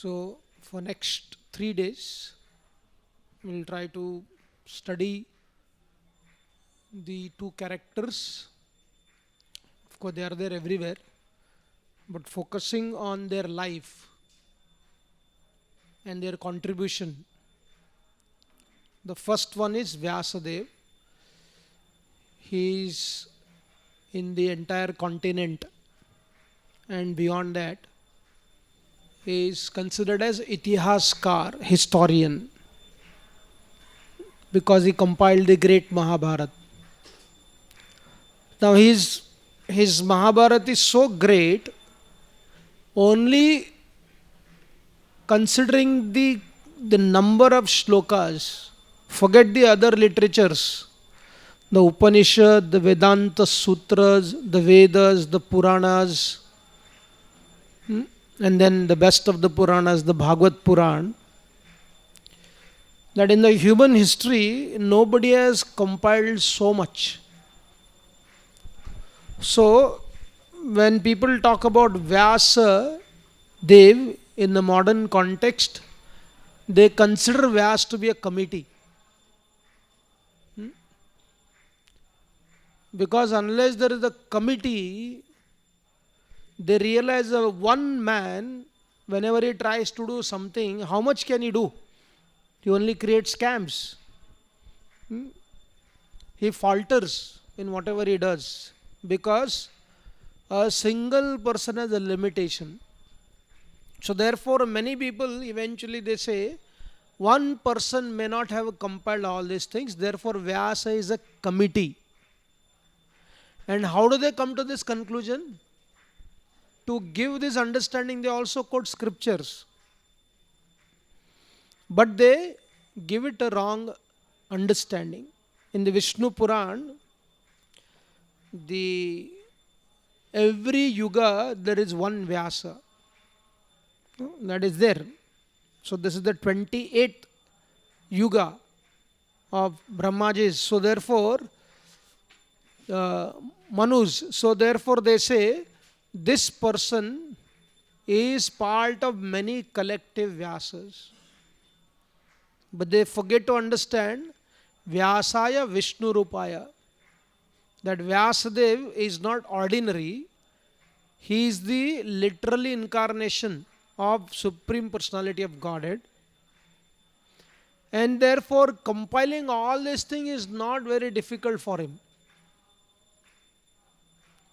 So for next 3 days, we'll try to study the two characters. Of course, they are there everywhere, but focusing on their life and their contribution. The first one is Vyasadev. He is in the entire continent and beyond that. He is considered as Itihaskar, historian, because he compiled the great Mahabharata. Now his Mahabharata is so great, only considering the number of shlokas, forget the other literatures, the Upanishad, the Vedanta Sutras, the Vedas, the Puranas, and then the best of the Puranas, the Bhagavad Puran, that in the human history, nobody has compiled so much. So, when people talk about Vyasa Dev in the modern context, they consider Vyas to be a committee. Because unless there is a committee, they realize that one man, whenever he tries to do something, how much can he do? He only creates scams. He falters in whatever he does because a single person has a limitation. So therefore, many people eventually they say, one person may not have compiled all these things, therefore Vyasa is a committee. And how do they come to this conclusion? To give this understanding, they also quote scriptures. But they give it a wrong understanding. In the Vishnu Puran, every yuga there is one Vyasa. That is there. So this is the 28th yuga of Brahmaji's. So therefore, Manus. So therefore they say, this person is part of many collective Vyasas. But they forget to understand Vyasaya Vishnu Rupaya. That Vyasadev is not ordinary. He is the literal incarnation of Supreme Personality of Godhead. And therefore compiling all this thing is not very difficult for him.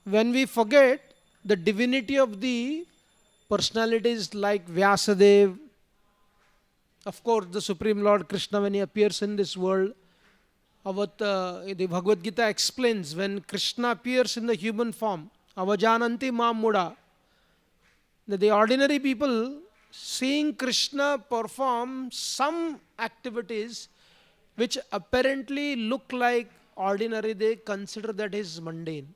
When we forget the divinity of the personalities like Vyasadev, of course the Supreme Lord Krishna, when he appears in this world, the Bhagavad Gita explains when Krishna appears in the human form, avajananti mam muda, that the ordinary people seeing Krishna perform some activities which apparently look like ordinary, they consider that is mundane.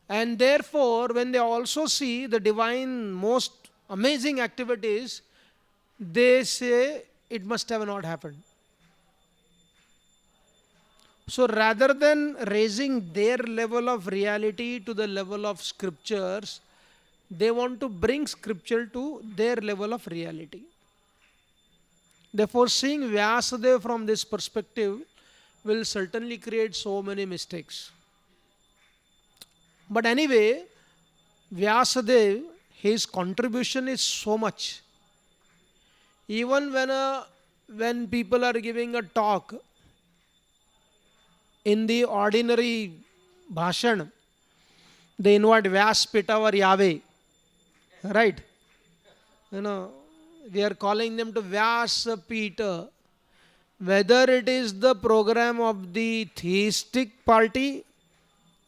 And therefore, when they also see the divine most amazing activities, they say it must have not happened. So rather than raising their level of reality to the level of scriptures, they want to bring scripture to their level of reality. Therefore, seeing Vyasadeva from this perspective will certainly create so many mistakes. But anyway, Vyasadeva, his contribution is so much. Even when people are giving a talk in the ordinary bhashan, they invite Vyaspita or Yahweh. Right? We are calling them to Vyasapita. Whether it is the program of the theistic party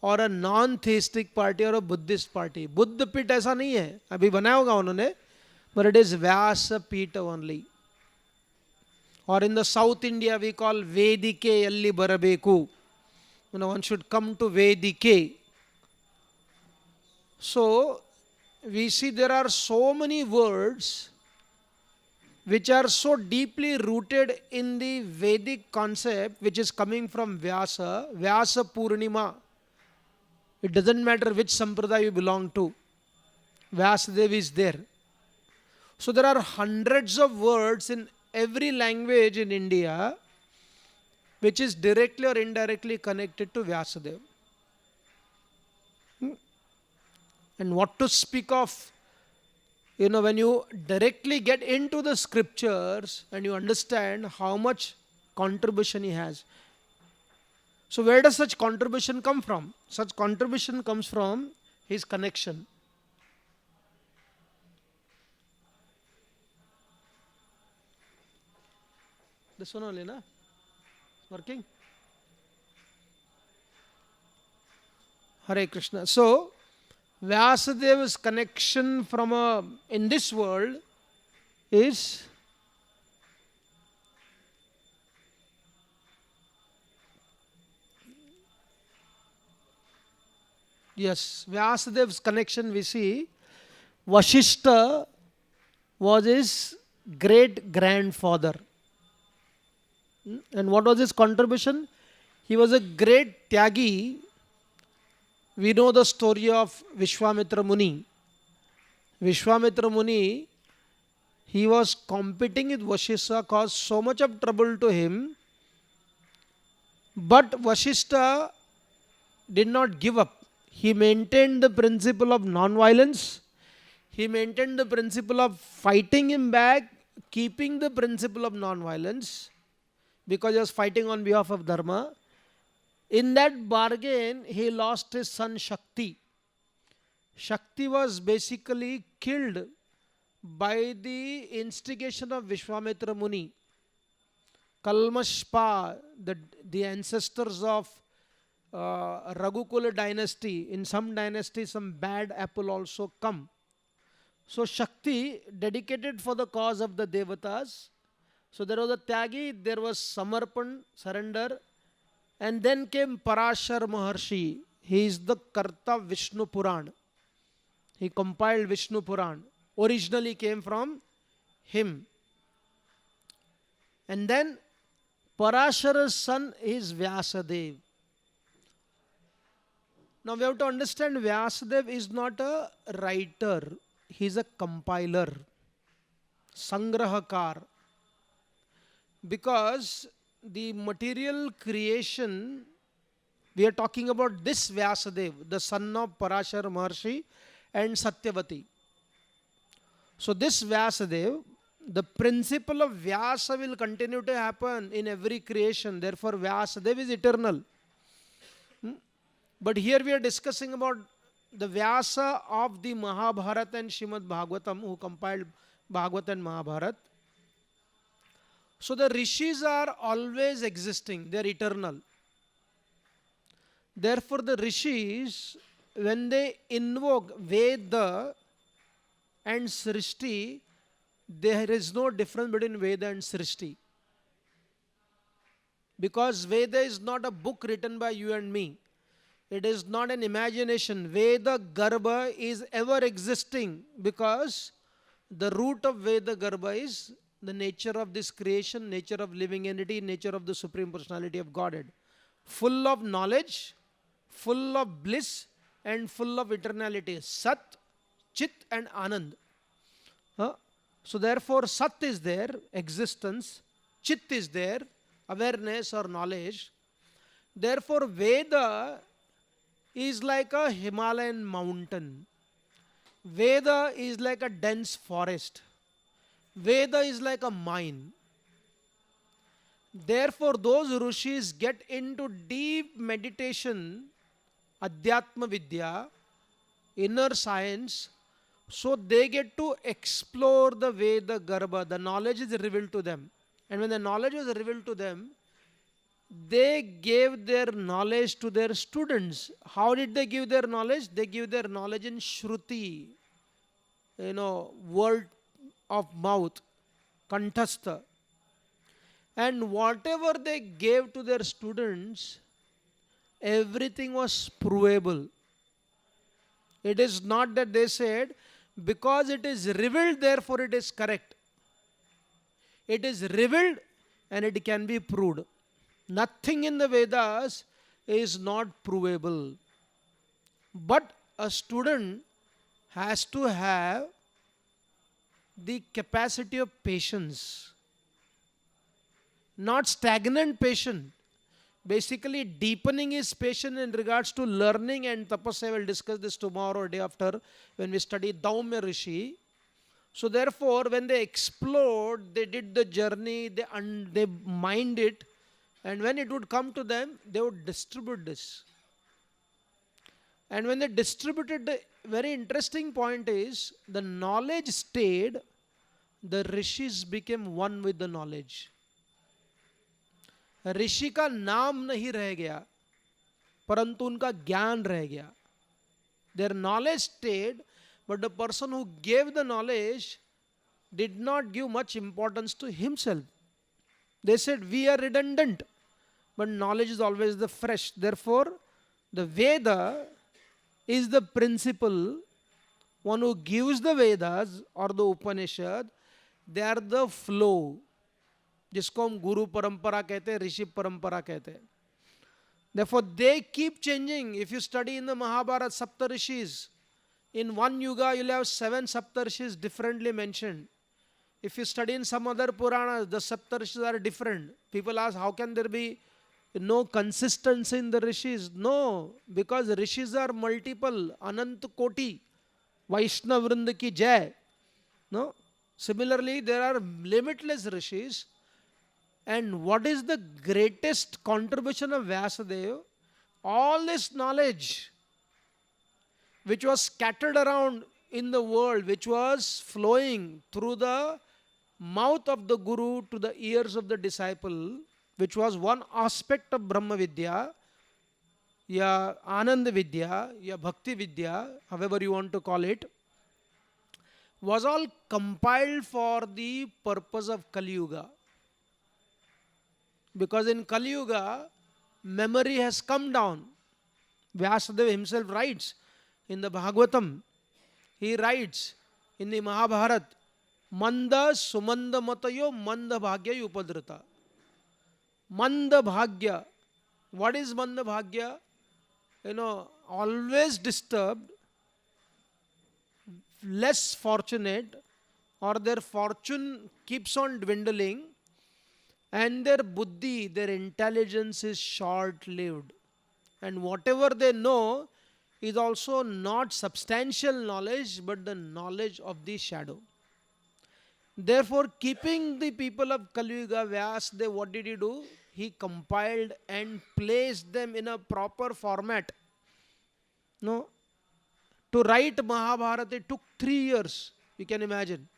और a non theistic party और a Buddhist party. Buddha पीठ ऐसा नहीं है, अभी बनाया होगा उन्होंने, but it is Vyasapita only. Or in the South India we call Vedike Yalli Barabeku. One should come to Vedike. So we see there are so many words which are so deeply rooted in the Vedic concept, which is coming from Vyasa, Vyasa Purnima. It doesn't matter which sampradaya you belong to. Vyasadeva is there. So there are hundreds of words in every language in India which is directly or indirectly connected to Vyasadeva. And what to speak of, when you directly get into the scriptures and you understand how much contribution he has. So where does such contribution come from? Such contribution comes from his connection. This one only, na? Working? Hare Krishna. So, Vyasadeva's connection in this world is Vyasadeva's connection we see, Vashishta was his great grandfather. And what was his contribution? He was a great Tyagi. We know the story of Vishwamitra Muni. Vishwamitra Muni, he was competing with Vashishta, caused so much of trouble to him. But Vashishta did not give up. He maintained the principle of non-violence. He maintained the principle of fighting him back, keeping the principle of non-violence, because he was fighting on behalf of Dharma. In that bargain, he lost his son Shakti. Shakti was basically killed by the instigation of Vishwamitra Muni. Kalmashpa, the ancestors of Raghukula dynasty, in some dynasties some bad apple also come. So Shakti dedicated for the cause of the Devatas. So there was a Tyagi, there was Samarpan, surrender, and then came Parashar Maharshi. He is the Karta Vishnu Puran. He compiled Vishnu Puran. Originally came from him. And then Parashara's son is Vyasadeva. Now we have to understand Vyasadeva is not a writer. He is a compiler. Sangrahakar. Because the material creation, we are talking about this Vyasadeva, the son of Parashar Maharshi and Satyavati. So this Vyasadeva, the principle of Vyasa will continue to happen in every creation. Therefore Vyasadeva is eternal. But here we are discussing about the Vyasa of the Mahabharata and Srimad Bhagavatam, who compiled Bhagavata and Mahabharata. So the rishis are always existing, they are eternal. Therefore the rishis, when they invoke Veda and Srishti, there is no difference between Veda and Srishti. Because Veda is not a book written by you and me. It is not an imagination. Veda Garbha is ever existing, because the root of Veda Garbha is the nature of this creation, nature of living entity, nature of the Supreme Personality of Godhead. Full of knowledge, full of bliss, and full of eternality. Sat, Chit and Anand. So therefore Sat is there, existence. Chit is there, awareness or knowledge. Therefore Veda is like a Himalayan mountain. Veda is like a dense forest. Veda is like a mine. Therefore, those rishis get into deep meditation, Adhyatma Vidya, inner science, so they get to explore the Veda Garbha. The knowledge is revealed to them. And when the knowledge was revealed to them, they gave their knowledge to their students. How did they give their knowledge? They give their knowledge in Shruti, word of mouth, Kantastha. And whatever they gave to their students, everything was provable. It is not that they said, because it is revealed, therefore it is correct. It is revealed and it can be proved. Nothing in the Vedas is not provable. But a student has to have the capacity of patience, not stagnant patience. Basically, deepening his patience in regards to learning and tapasya. I will discuss this tomorrow or day after when we study Dhaumya Rishi. So therefore, when they explored, they did the journey, they mined it, and when it would come to them, they would distribute this. And when they distributed, the very interesting point is, the knowledge stayed, the rishis became one with the knowledge. ऋषि का नाम नहीं रह गया, परंतु उनका ज्ञान रह गया. Their knowledge stayed, but the person who gave the knowledge did not give much importance to himself. They said, we are redundant, but knowledge is always the fresh. Therefore, the Veda is the principle. One who gives the Vedas or the Upanishad, they are the flow, जिसको हम गुरु परंपरा कहते हैं, ऋषि परंपरा कहते हैं. Therefore, they keep changing. If you study in the Mahabharata, Saptarishis, in one yuga you'll have 7 Saptarishis differently mentioned. If you study in some other Puranas, the Saptarishis are different. People ask, how can there be no consistency in the Rishis? No, because Rishis are multiple. Anant Koti, Vaishnav Vrinda ki Jai. No? Similarly, there are limitless Rishis. And what is the greatest contribution of Vyasadeva? All this knowledge which was scattered around in the world, which was flowing through the mouth of the Guru to the ears of the disciple, which was one aspect of Brahma Vidya, ya Ananda Vidya, ya Bhakti Vidya, however you want to call it, was all compiled for the purpose of Kali Yuga. Because in Kali Yuga, memory has come down. Vyasadeva himself writes in the Bhagavatam, he writes in the Mahabharata, Manda Sumanda Matayo Manda Bhagya Upadrita. Manda Bhagya. What is Manda Bhagya? Always disturbed, less fortunate, or their fortune keeps on dwindling, and their buddhi, their intelligence is short-lived. And whatever they know is also not substantial knowledge, but the knowledge of the shadow. Therefore, keeping the people of Kali Yuga, Vyasa, what did he do? He compiled and placed them in a proper format. No? To write Mahabharata, it took 3 years. You can imagine.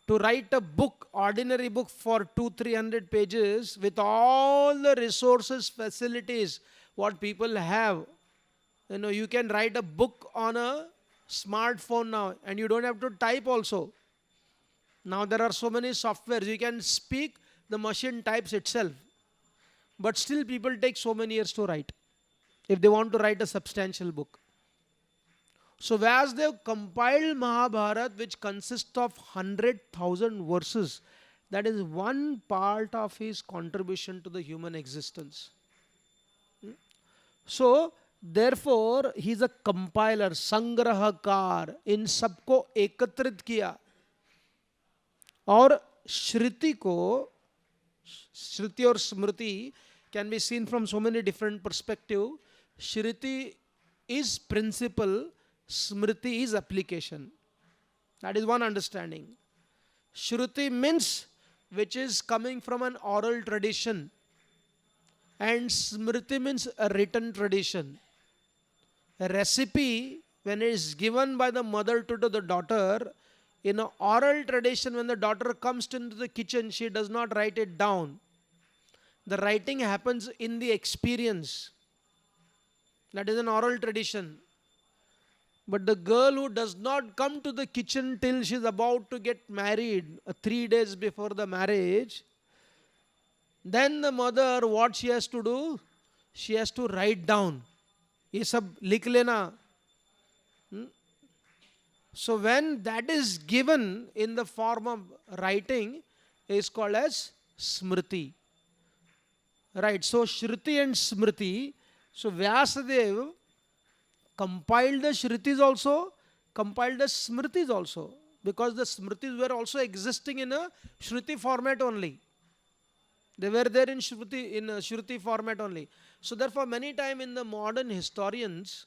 To write a book, ordinary book for 200-300 pages with all the resources, facilities, what people have. You can write a book on a smartphone now and you don't have to type also. Now there are so many softwares. You can speak, the machine types itself. But still people take so many years to write if they want to write a substantial book. So Vyasdev compiled Mahabharata, which consists of 100,000 verses. That is one part of his contribution to the human existence. So therefore he is a compiler, संग्रहकार, इन सबको एकत्रित किया. और श्रुति को, श्रुति और स्मृति can be seen from so many different perspectives. Shruti is principle, Smriti is application. That is one understanding. Shruti means which is coming from an oral tradition, and Smriti means a written tradition. A recipe, when it is given by the mother to the daughter, in an oral tradition, when the daughter comes into the kitchen, she does not write it down. The writing happens in the experience. That is an oral tradition. But the girl who does not come to the kitchen till she is about to get married, 3 days before the marriage, then the mother, what she has to do? She has to write down. Ye sab likh lena. So when that is given in the form of writing, is called as Smriti. Right, so Shruti and Smriti. So Vyasadeva compiled the Shrutis also compiled the Smritis also, because the Smritis were also existing in a Shruti format only. They were there in Shruti format only. So therefore, many times in the modern historians,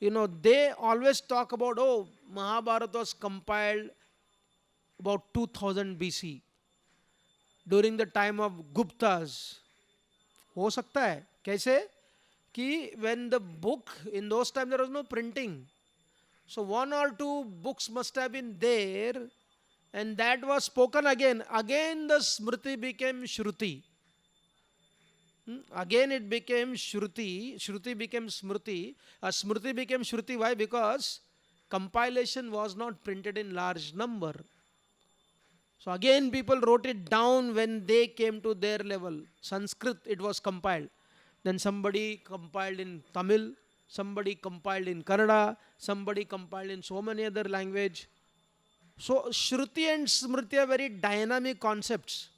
they always talk about, oh, Mahabharata was compiled about 2000 BC during the time of Guptas. हो सकता है कैसे कि when the book, in those times there was no printing, so one or two books must have been there, and that was spoken again the Smriti became Shruti. Again it became Shruti became Smriti, Smriti became Shruti. Why? Because compilation was not printed in large number. So again people wrote it down when they came to their level. Sanskrit, it was compiled. Then somebody compiled in Tamil, somebody compiled in Kannada, somebody compiled in so many other language. So Shruti and Smriti are very dynamic concepts.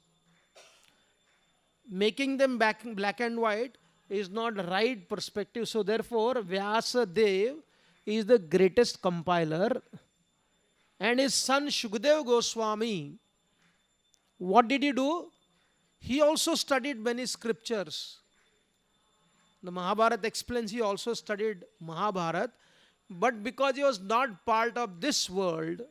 Making them black and white is not right perspective. So therefore, Vyasa Dev is the greatest compiler, and his son Shukdev Goswami, what did he do? He also studied many scriptures. The Mahabharata explains he also studied Mahabharata, but because he was not part of this world,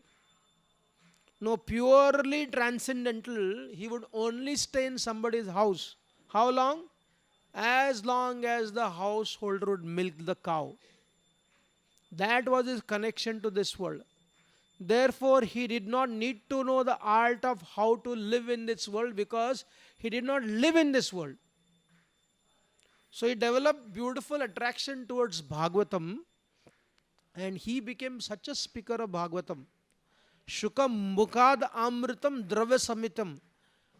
no, purely transcendental, he would only stay in somebody's house. How long? As long as the householder would milk the cow. That was his connection to this world. Therefore, he did not need to know the art of how to live in this world, because he did not live in this world. So he developed beautiful attraction towards Bhagavatam, and he became such a speaker of Bhagavatam. Shukam Mukhad Amritam Dravya Samitam.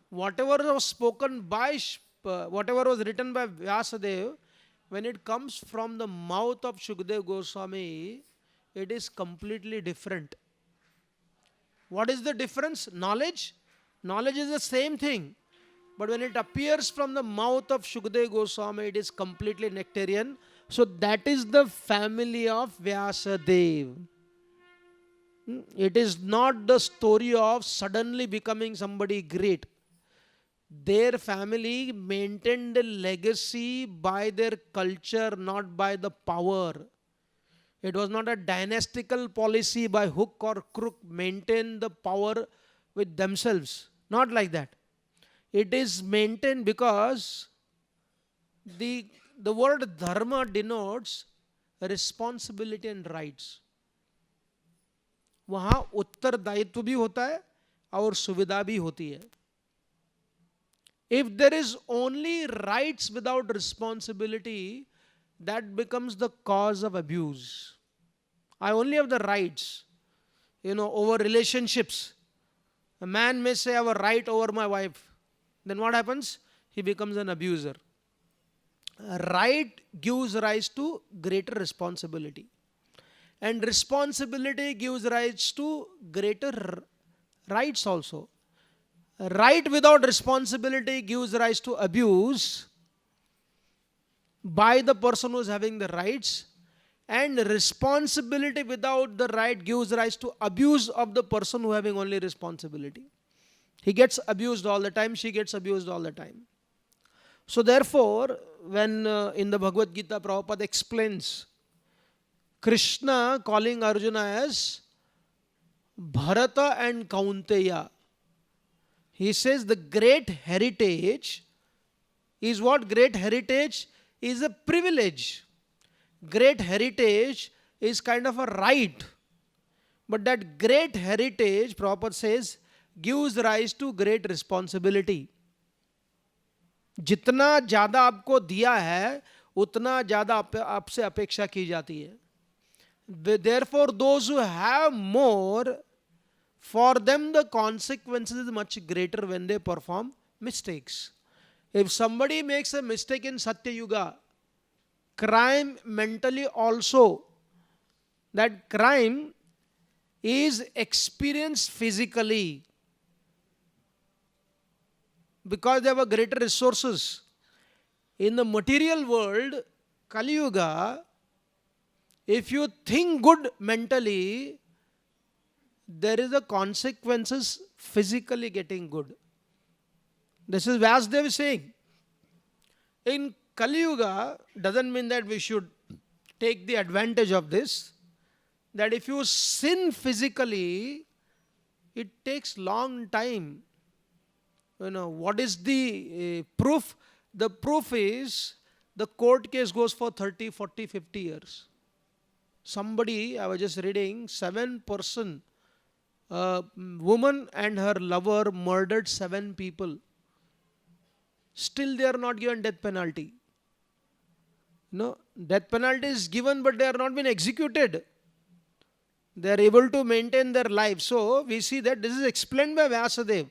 Whatever was spoken by, whatever was written by Vyasadeva, when it comes from the mouth of Shukdev Goswami, it is completely different. What is the difference? Knowledge. Knowledge is the same thing. But when it appears from the mouth of Shukdev Goswami, it is completely nectarian. So that is the family of Vyasadeva. It is not the story of suddenly becoming somebody great. Their family maintained a legacy by their culture, not by the power. It was not a dynastical policy by hook or crook, maintain the power with themselves. Not like that. It is maintained because the word dharma denotes responsibility and rights. वहाँ उत्तरदायित्व भी होता है और सुविधा भी होती है. If there is only rights without responsibility, that becomes the cause of abuse. I only have the rights, over relationships. A man may say I have a right over my wife. Then what happens? He becomes an abuser. Right gives rise to greater responsibility. And responsibility gives rise to greater rights also. Right without responsibility gives rise to abuse by the person who is having the rights, and responsibility without the right gives rise to abuse of the person who having only responsibility. He gets abused all the time, she gets abused all the time. So therefore, when in the Bhagavad Gita, Prabhupada explains Krishna calling Arjuna as Bharata and Kaunteya, he says the great heritage is what? Great heritage is a privilege. Great heritage is kind of a right. But that great heritage, Prabhupada says, gives rise to great responsibility. जितना ज़्यादा आपको दिया है, उतना ज़्यादा आपसे अपेक्षा की जाती है. Therefore, those who have more, for them the consequences is much greater when they perform mistakes. If somebody makes a mistake in Satya Yuga, crime mentally also, that crime is experienced physically because they have a greater resources. In the material world, Kali Yuga, if you think good mentally, there is a consequences physically getting good. This is Vyasdev saying. In Kali Yuga, doesn't mean that we should take the advantage of this. That if you sin physically, it takes long time. What is the proof? The proof is the court case goes for 30, 40, 50 years. Somebody, I was just reading, 7-person woman and her lover murdered 7 people. Still they are not given death penalty. Death penalty is given, but they are not been executed. They are able to maintain their life. So we see that this is explained by Vyasadeva.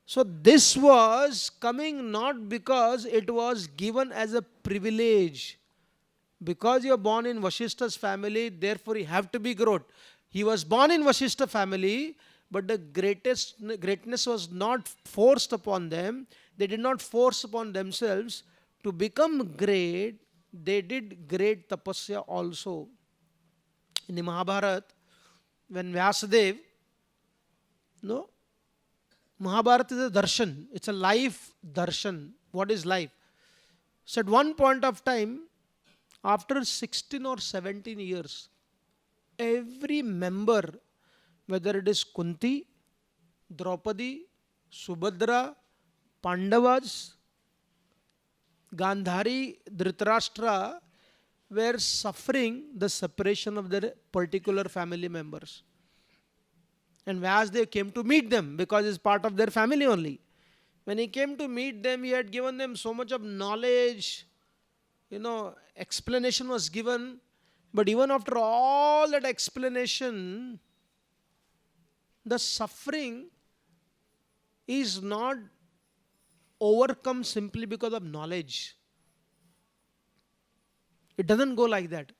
So this was coming not because it was given as a privilege. Because you are born in Vashishta's family, therefore you have to be great. He was born in Vashishta family, but the greatness was not forced upon them. They did not force upon themselves to become great. They did great tapasya also. In the Mahabharata, when Vyasadeva, Mahabharata is a darshan. It's a life darshan. What is life? So at one point of time, after 16 or 17 years, every member, whether it is Kunti, Draupadi, Subhadra, Pandavas, Gandhari, Dhritarashtra, were suffering the separation of their particular family members. And Vyasdev came to meet them because it's part of their family only. When he came to meet them, he had given them so much of knowledge, explanation was given. But even after all that explanation, the suffering is not overcome simply because of knowledge. It doesn't go like that.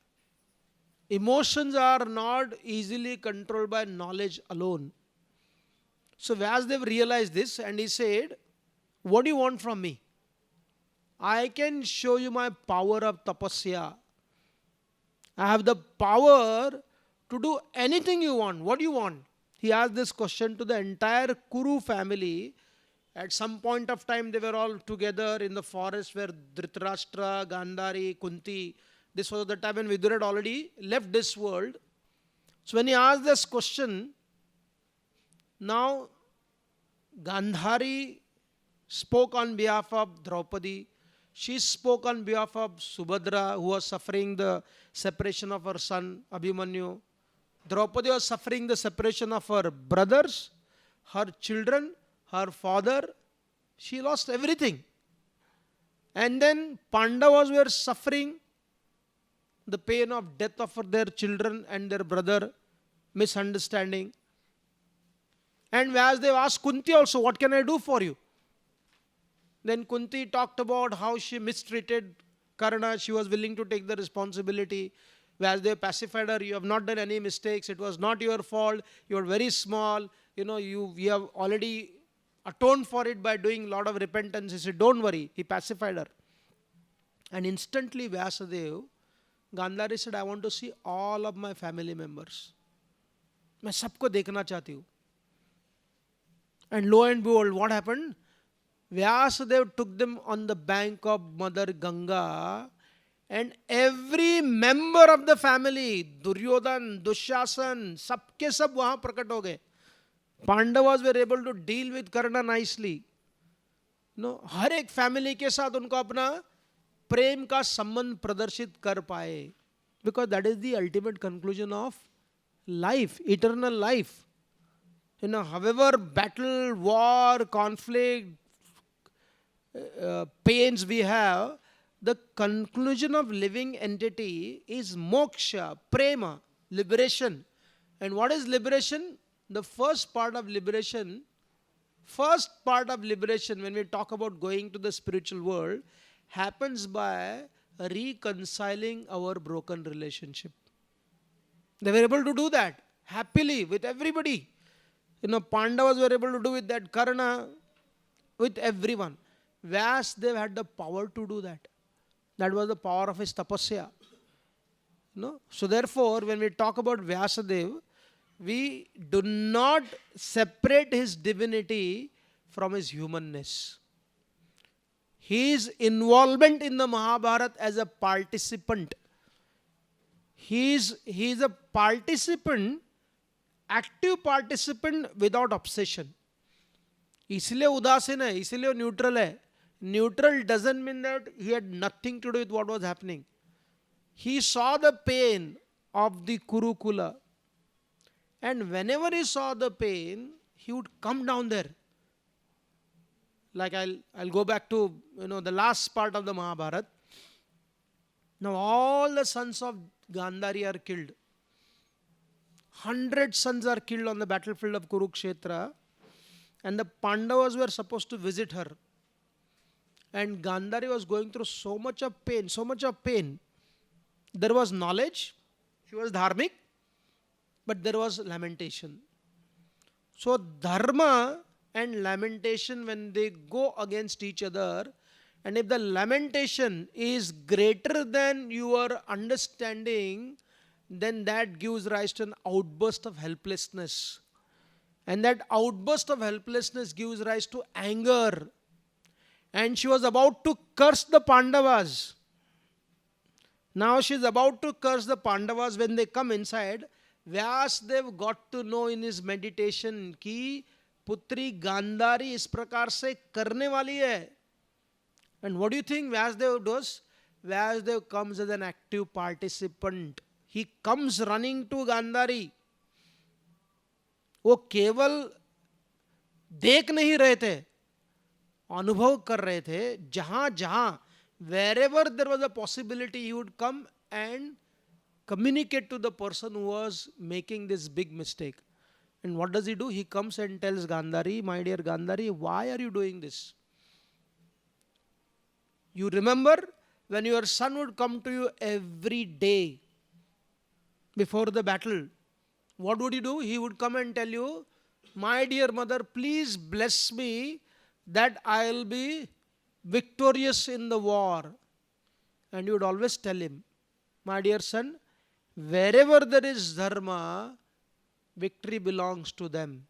Emotions are not easily controlled by knowledge alone. So Vyasdev realized this and he said, what do you want from me? I can show you my power of tapasya. I have the power to do anything you want. What do you want? He asked this question to the entire Kuru family. At some point of time, they were all together in the forest where Dhritarashtra, Gandhari, Kunti. This was the time when Vidura had already left this world. So when he asked this question, now Gandhari spoke on behalf of Draupadi. She spoke on behalf of Subhadra, who was suffering the separation of her son Abhimanyu. Draupadi was suffering the separation of her brothers, her children, her father. She lost everything. And then Pandavas were suffering the pain of death of their children and their brother, misunderstanding. And Vyasdev asked Kunti also, what can I do for you? Then Kunti talked about how she mistreated Karna. She was willing to take the responsibility. Vyasdev pacified her. You have not done any mistakes. It was not your fault. You are very small. We have already atoned for it by doing a lot of repentance. He said, don't worry. He pacified her. And instantly Vyasadeva, Gandhari said, I want to see all of my family members. मैं सबको देखना चाहती हूँ. And lo and behold, what happened? Vyasadeva took them on the bank of Mother Ganga, and every member of the family, Duryodhan, Dushasan, सबके सब वहाँ प्रकट हो गए. Pandavas were able to deal with Karna nicely. हर एक family के साथ उनको अपना प्रेम का संबंध प्रदर्शित कर पाए. Because that is the ultimate conclusion of life, eternal life. However battle, war, conflict, pains we have, the conclusion of living entity is moksha, prema, liberation. And what is liberation? The first part of liberation, when we talk about going to the spiritual world, happens by reconciling our broken relationship. They were able to do that happily with everybody. Pandavas were able to do with that, Karna, with everyone. Vyasdev had the power to do that. That was the power of his tapasya. No? So therefore, when we talk about Vyasadeva, we do not separate his divinity from his humanness. His involvement in the Mahabharata as a participant. He is a participant, active participant without obsession. इसलिए उदासीन है, इसलिए neutral है. Neutral doesn't mean that he had nothing to do with what was happening. He saw the pain of the Kurukula, and whenever he saw the pain, he would come down there. Like I'll go back to the last part of the Mahabharata. Now all the sons of Gandhari are killed. 100 sons are killed on the battlefield of Kurukshetra, and the Pandavas were supposed to visit her. And Gandhari was going through so much of pain, so much of pain. There was knowledge, she was dharmic, but there was lamentation. So dharma and lamentation, when they go against each other, and if the lamentation is greater than your understanding, then that gives rise to an outburst of helplessness. And that outburst of helplessness gives rise to anger. And she was about to curse the Pandavas. Now she is about to curse the Pandavas. When they come inside, Vyasadeva got to know in his meditation कि पुत्री गांधारी इस प्रकार से करने वाली है. And what do you think Vyasadeva does? Vyasadeva comes as an active participant. He comes running to Gandhari. वो केवल देख नहीं रहे थे, अनुभव कर रहे थे. जहां जहां wherever there was a possibility, he would come and communicate to the person who was making this big mistake. And what does he do? He comes and tells Gandhari, my dear Gandhari, why are you doing this? You remember when your son would come to you every day before the battle, what would he do? He would come and tell you, my dear mother, please bless me that I will be victorious in the war. And you would always tell him, my dear son, wherever there is dharma, victory belongs to them.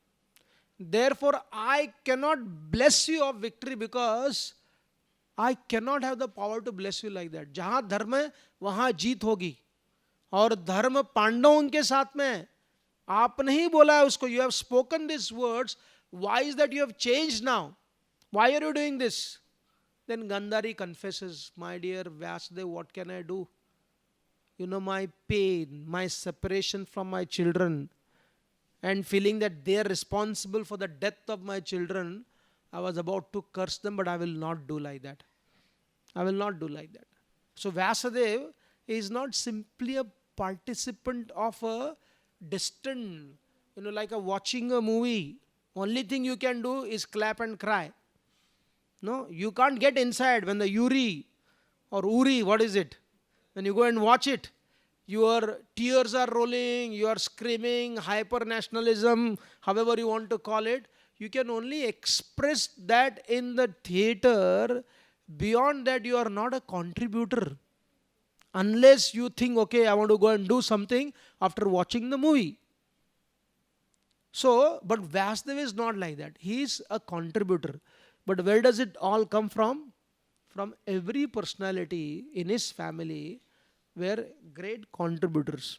Therefore, I cannot bless you of victory because I cannot have the power to bless you like that. जहां धर्म है वहां जीत होगी. और धर्म पांडवों के साथ में है. आपने ही बोला है उसको. You have spoken these words. Why is that you have changed now? Why are you doing this? Then Gandhari confesses, my dear Vyasadeva, what can I do? My pain, my separation from my children, and feeling that they are responsible for the death of my children, I was about to curse them, but I will not do like that. I will not do like that. So Vyasadeva is not simply a participant of a distant, like watching a movie. Only thing you can do is clap and cry. No, you can't get inside. When the Yuri or Uri, what is it? When you go and watch it, your tears are rolling, you are screaming, hyper-nationalism, however you want to call it. You can only express that in the theater. Beyond that, you are not a contributor. Unless you think, okay, I want to go and do something after watching the movie. So, but Vyasadeva is not like that. He is a contributor. But where does it all come from? From every personality in his family were great contributors.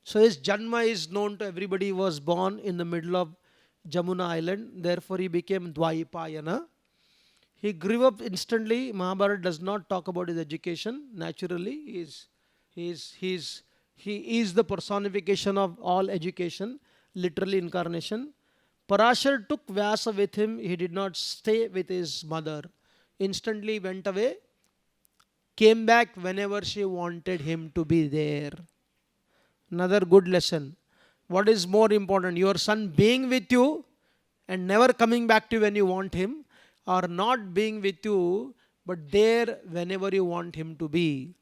So his Janma is known to everybody. He was born in the middle of Jamuna island. Therefore he became Dvaipayana. He grew up instantly. Mahabharata does not talk about his education. Naturally, he is the personification of all education, literally incarnation. Parashar took Vyasa with him. He did not stay with his mother. Instantly went away. Came back whenever she wanted him to be there. Another good lesson. What is more important? Your son being with you and never coming back to you when you want him, or not being with you but there whenever you want him to be.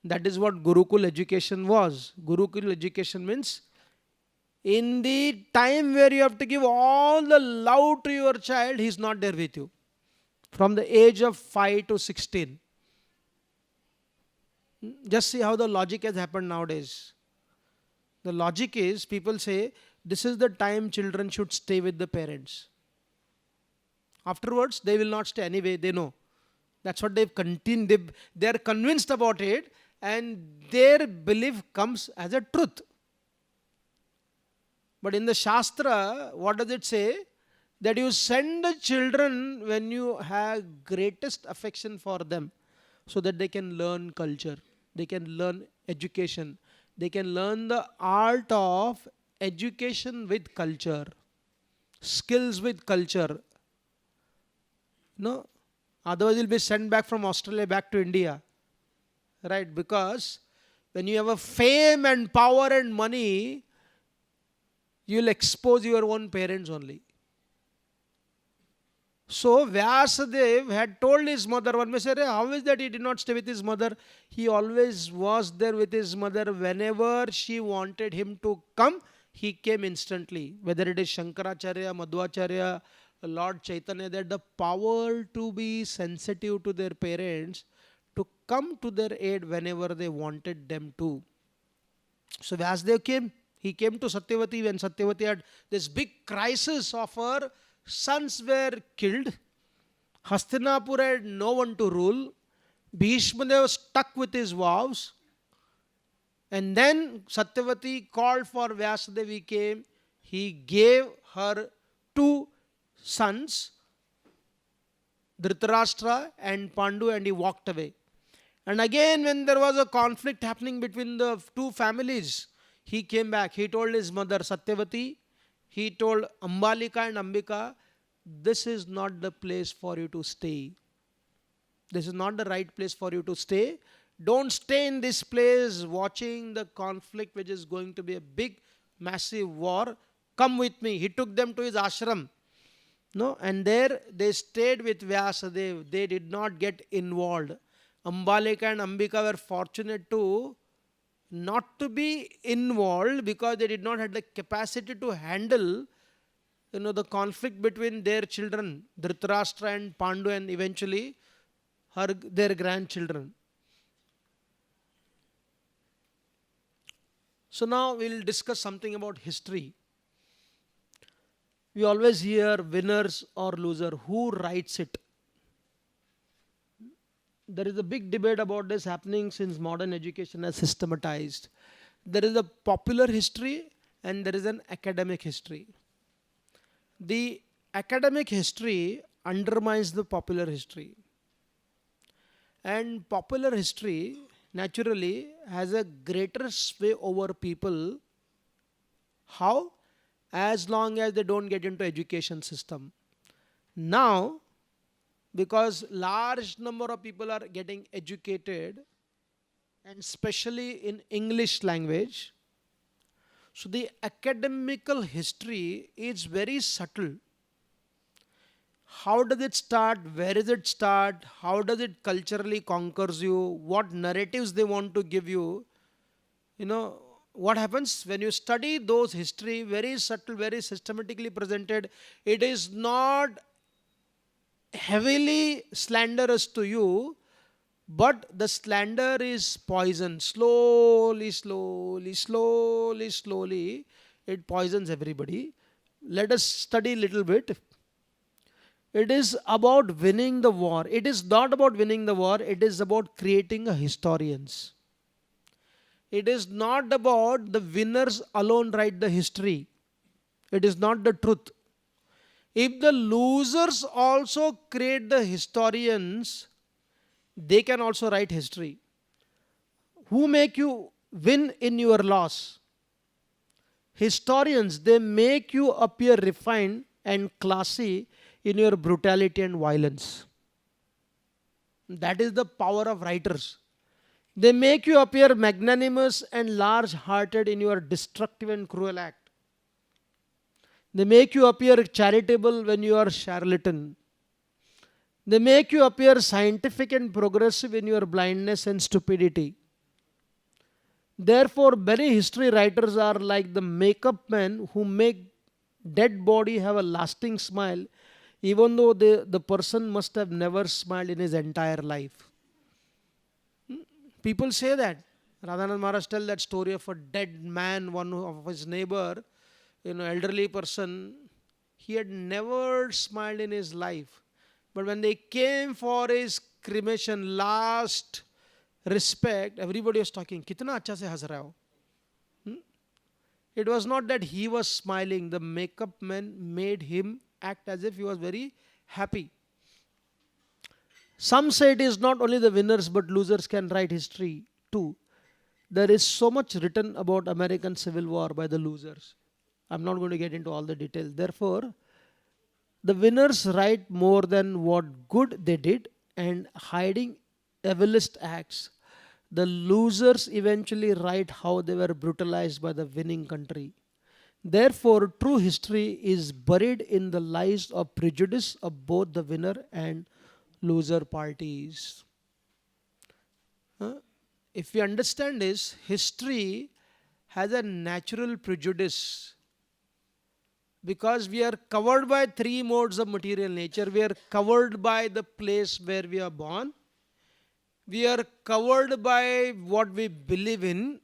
That is what Gurukul education was. Gurukul education means in the time where you have to give all the love to your child, he is not there with you. From the age of 5 to 16. Just see how the logic has happened nowadays. The logic is people say this is the time children should stay with the parents. Afterwards, they will not stay anyway, they know. That's what they've continued. They're convinced about it, and their belief comes as a truth. But in the Shastra, what does it say? That you send the children when you have greatest affection for them, so that they can learn culture, they can learn education, they can learn the art of education with culture, skills with culture. No, otherwise you'll be sent back from Australia back to India, right? Because when you have a fame and power and money, you'll expose your own parents only. So Vyasadeva had told his mother, one may say, how is that he did not stay with his mother? He always was there with his mother. Whenever she wanted him to come, he came instantly. Whether it is Shankaracharya, Madhvacharya, Lord Chaitanya, they had the power to be sensitive to their parents, to come to their aid whenever they wanted them to. So Vyasadeva came. He came to Satyavati when Satyavati had this big crisis of her sons were killed. Hastinapur had no one to rule. Bhishmadev was stuck with his vows. And then Satyavati called for Vyasadeva. He came. He gave her two sons, Dhritarashtra and Pandu, and he walked away. And again, when there was a conflict happening between the two families, he came back. He told his mother Satyavati, he told Ambalika and Ambika, this is not the place for you to stay. This is not the right place for you to stay. Don't stay in this place watching the conflict which is going to be a big, massive war. Come with me. He took them to his ashram. No, and there they stayed with Vyasadeva. They did not get involved. Ambalika and Ambika were fortunate to not to be involved because they did not have the capacity to handle the conflict between their children, Dhritarashtra and Pandu, and eventually their grandchildren. So now we'll discuss something about history. We always hear winners or loser. Who writes it? There is a big debate about this happening since modern education has systematized. There is a popular history and there is an academic history. The academic history undermines the popular history. And popular history naturally has a greater sway over people. How? As long as they don't get into education system. Now, because large number of people are getting educated, and especially in English language, so the academical history is very subtle. How does it start? Where does it start? How does it culturally conquers you? What narratives they want to give you? What happens when you study those history, very subtle, very systematically presented, it is not heavily slanderous to you, but the slander is poison. Slowly, it poisons everybody. Let us study a little bit. It is about winning the war. It is not about winning the war. It is about creating a historians. It is not about the winners alone write the history. It is not the truth. If the losers also create the historians, they can also write history. Who make you win in your loss? Historians, they make you appear refined and classy in your brutality and violence. That is the power of writers. They make you appear magnanimous and large-hearted in your destructive and cruel act. They make you appear charitable when you are charlatan. They make you appear scientific and progressive in your blindness and stupidity. Therefore, many history writers are like the makeup men who make dead body have a lasting smile, even though the person must have never smiled in his entire life. People say that. Radhanand Maharaj tell that story of a dead man, one of his neighbor, elderly person. He had never smiled in his life. But when they came for his cremation, last respect, everybody was talking, कितना अच्छा से हंस रहा हो. It was not that he was smiling. The makeup man made him act as if he was very happy. Some say it is not only the winners but losers can write history too. There is so much written about American Civil War by the losers. I'm not going to get into all the details. Therefore, the winners write more than what good they did and hiding evilest acts. The losers eventually write how they were brutalized by the winning country. Therefore, true history is buried in the lies of prejudice of both the winner and loser parties. If we understand this, history has a natural prejudice because we are covered by three modes of material nature. We are covered by the place where we are born. We are covered by what we believe in.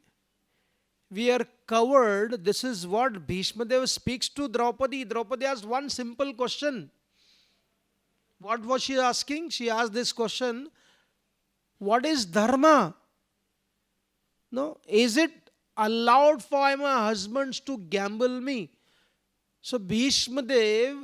We are covered. This is what Bhishma Dev speaks to Draupadi. Draupadi asked one simple question. What was she asking? She asked this question. What is dharma? No, is it allowed for my husbands to gamble me? So Bhishma Dev,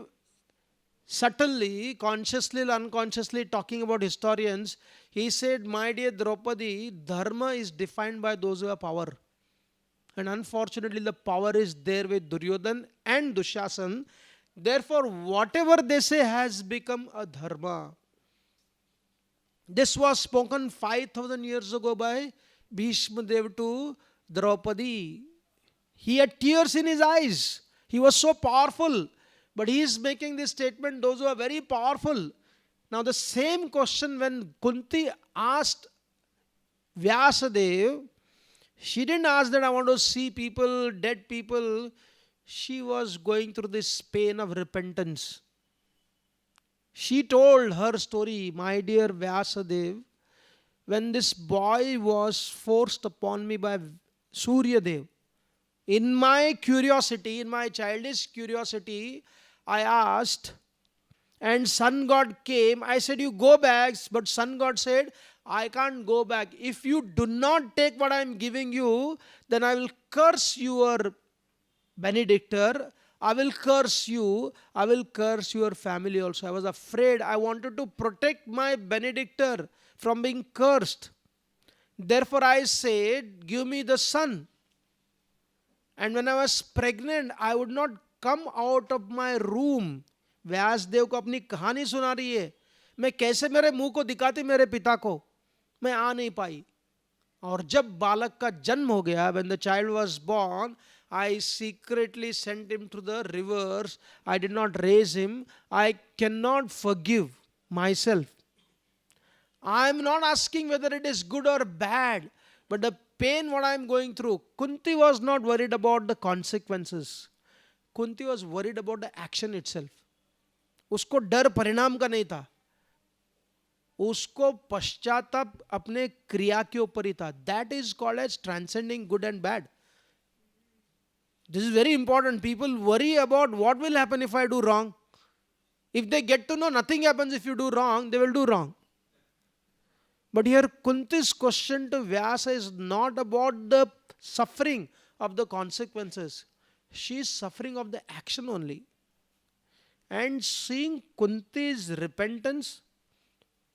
subtly, consciously or unconsciously talking about historians, he said, my dear Draupadi, dharma is defined by those who have power. And unfortunately, the power is there with Duryodhan and Dushasan. Therefore, whatever they say has become a dharma. This was spoken 5,000 years ago by Bhishma Dev to Draupadi. He had tears in his eyes. He was so powerful. But he is making this statement, those who are very powerful. Now the same question when Kunti asked Vyasa Dev, she didn't ask that I want to see people, dead people. She was going through this pain of repentance. She told her story, my dear Vyasa Dev, when this boy was forced upon me by Surya Dev, in my curiosity, in my childish curiosity, I asked, and sun god came. I said, you go back. But sun god said, I can't go back. If you do not take what I am giving you, then I will curse your benedictor. I will curse you. I will curse your family also. I was afraid. I wanted to protect my benedictor from being cursed. Therefore I said, give me the sun. And when I was pregnant, I would not come out of my room. Vyas Dev को अपनी कहानी सुना रही है, मैं कैसे मेरे मुंह को दिखाती मेरे पिता को, मैं आ नहीं पाई. और जब बालक का जन्म हो गया, when the child was born, I secretly sent him to the rivers. I did not raise him. I cannot forgive myself. I am not asking whether it is good or bad, but the pain what I am going through. Kunti was not worried about the consequences. Kunti was worried about the action itself. उसको डर परिणाम का नहीं था, उसको पश्चाताप अपने क्रिया के ऊपर ही था. That is called as transcending good and bad. This is very important. People worry about what will happen if I do wrong. If they get to know nothing happens if you do wrong, they will do wrong. But here Kunti's question to Vyasa is not about the suffering of the consequences. She is suffering of the action only. And seeing Kunti's repentance,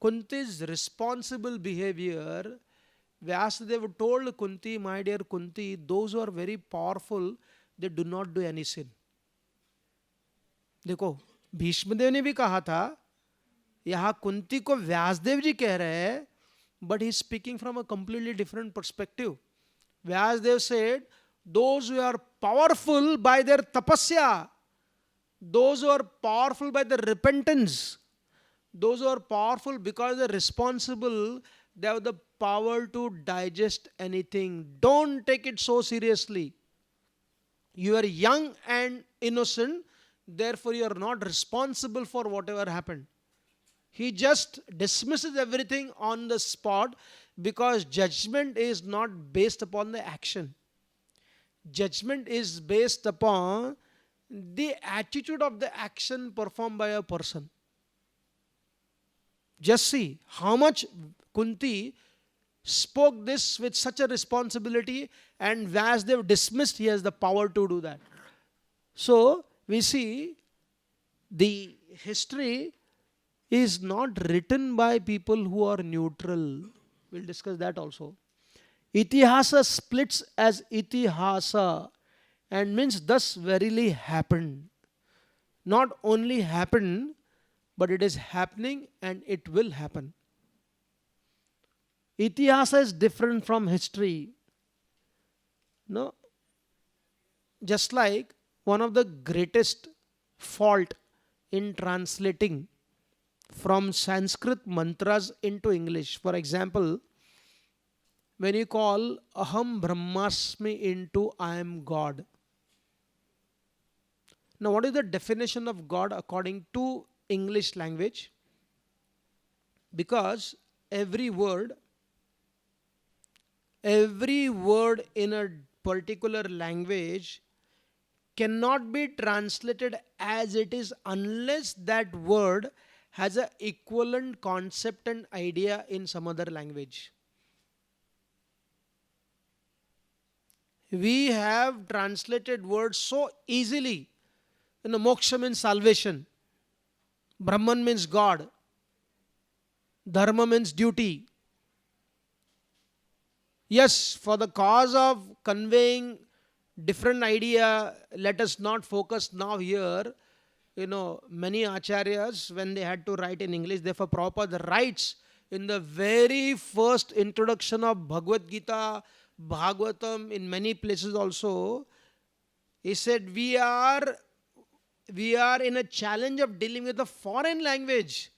Kunti's responsible behavior, Vyasadeva told Kunti, my dear Kunti, those who are very powerful, they do not do any sin. देखो, भीष्मदेव ने भी कहा था, यहाँ कुंती को व्यासदेव जी कह रहे हैं, but he is speaking from a completely different perspective. Vyasdev said, those who are powerful by their tapasya, those who are powerful by their repentance, those who are powerful because they are responsible, they have the power to digest anything. Don't take it so seriously. You are young and innocent, therefore you are not responsible for whatever happened. He just dismisses everything on the spot because judgment is not based upon the action. Judgment is based upon the attitude of the action performed by a person. Just see how much Kunti spoke this with such a responsibility, and Vyasdev dismissed he has the power to do that. So we see the history is not written by people who are neutral. We'll discuss that also. Itihasa splits as itihasa and means thus verily happened. Not only happened, but it is happening and it will happen. Itihasa is different from history. No, just like one of the greatest fault in translating from Sanskrit mantras into English. For example, when you call Aham Brahmasmi into I am God. Now, what is the definition of God according to English language? Because every word in a particular language cannot be translated as it is unless that word has an equivalent concept and idea in some other language. We have translated words so easily. Moksha means salvation. Brahman means God. Dharma means duty. Yes, for the cause of conveying different idea, let us not focus now here. Many acharyas, when they had to write in English, therefore Prabhupada writes in the very first introduction of Bhagavad Gita, Bhagavatam, in many places also, he said, we are in a challenge of dealing with a foreign language.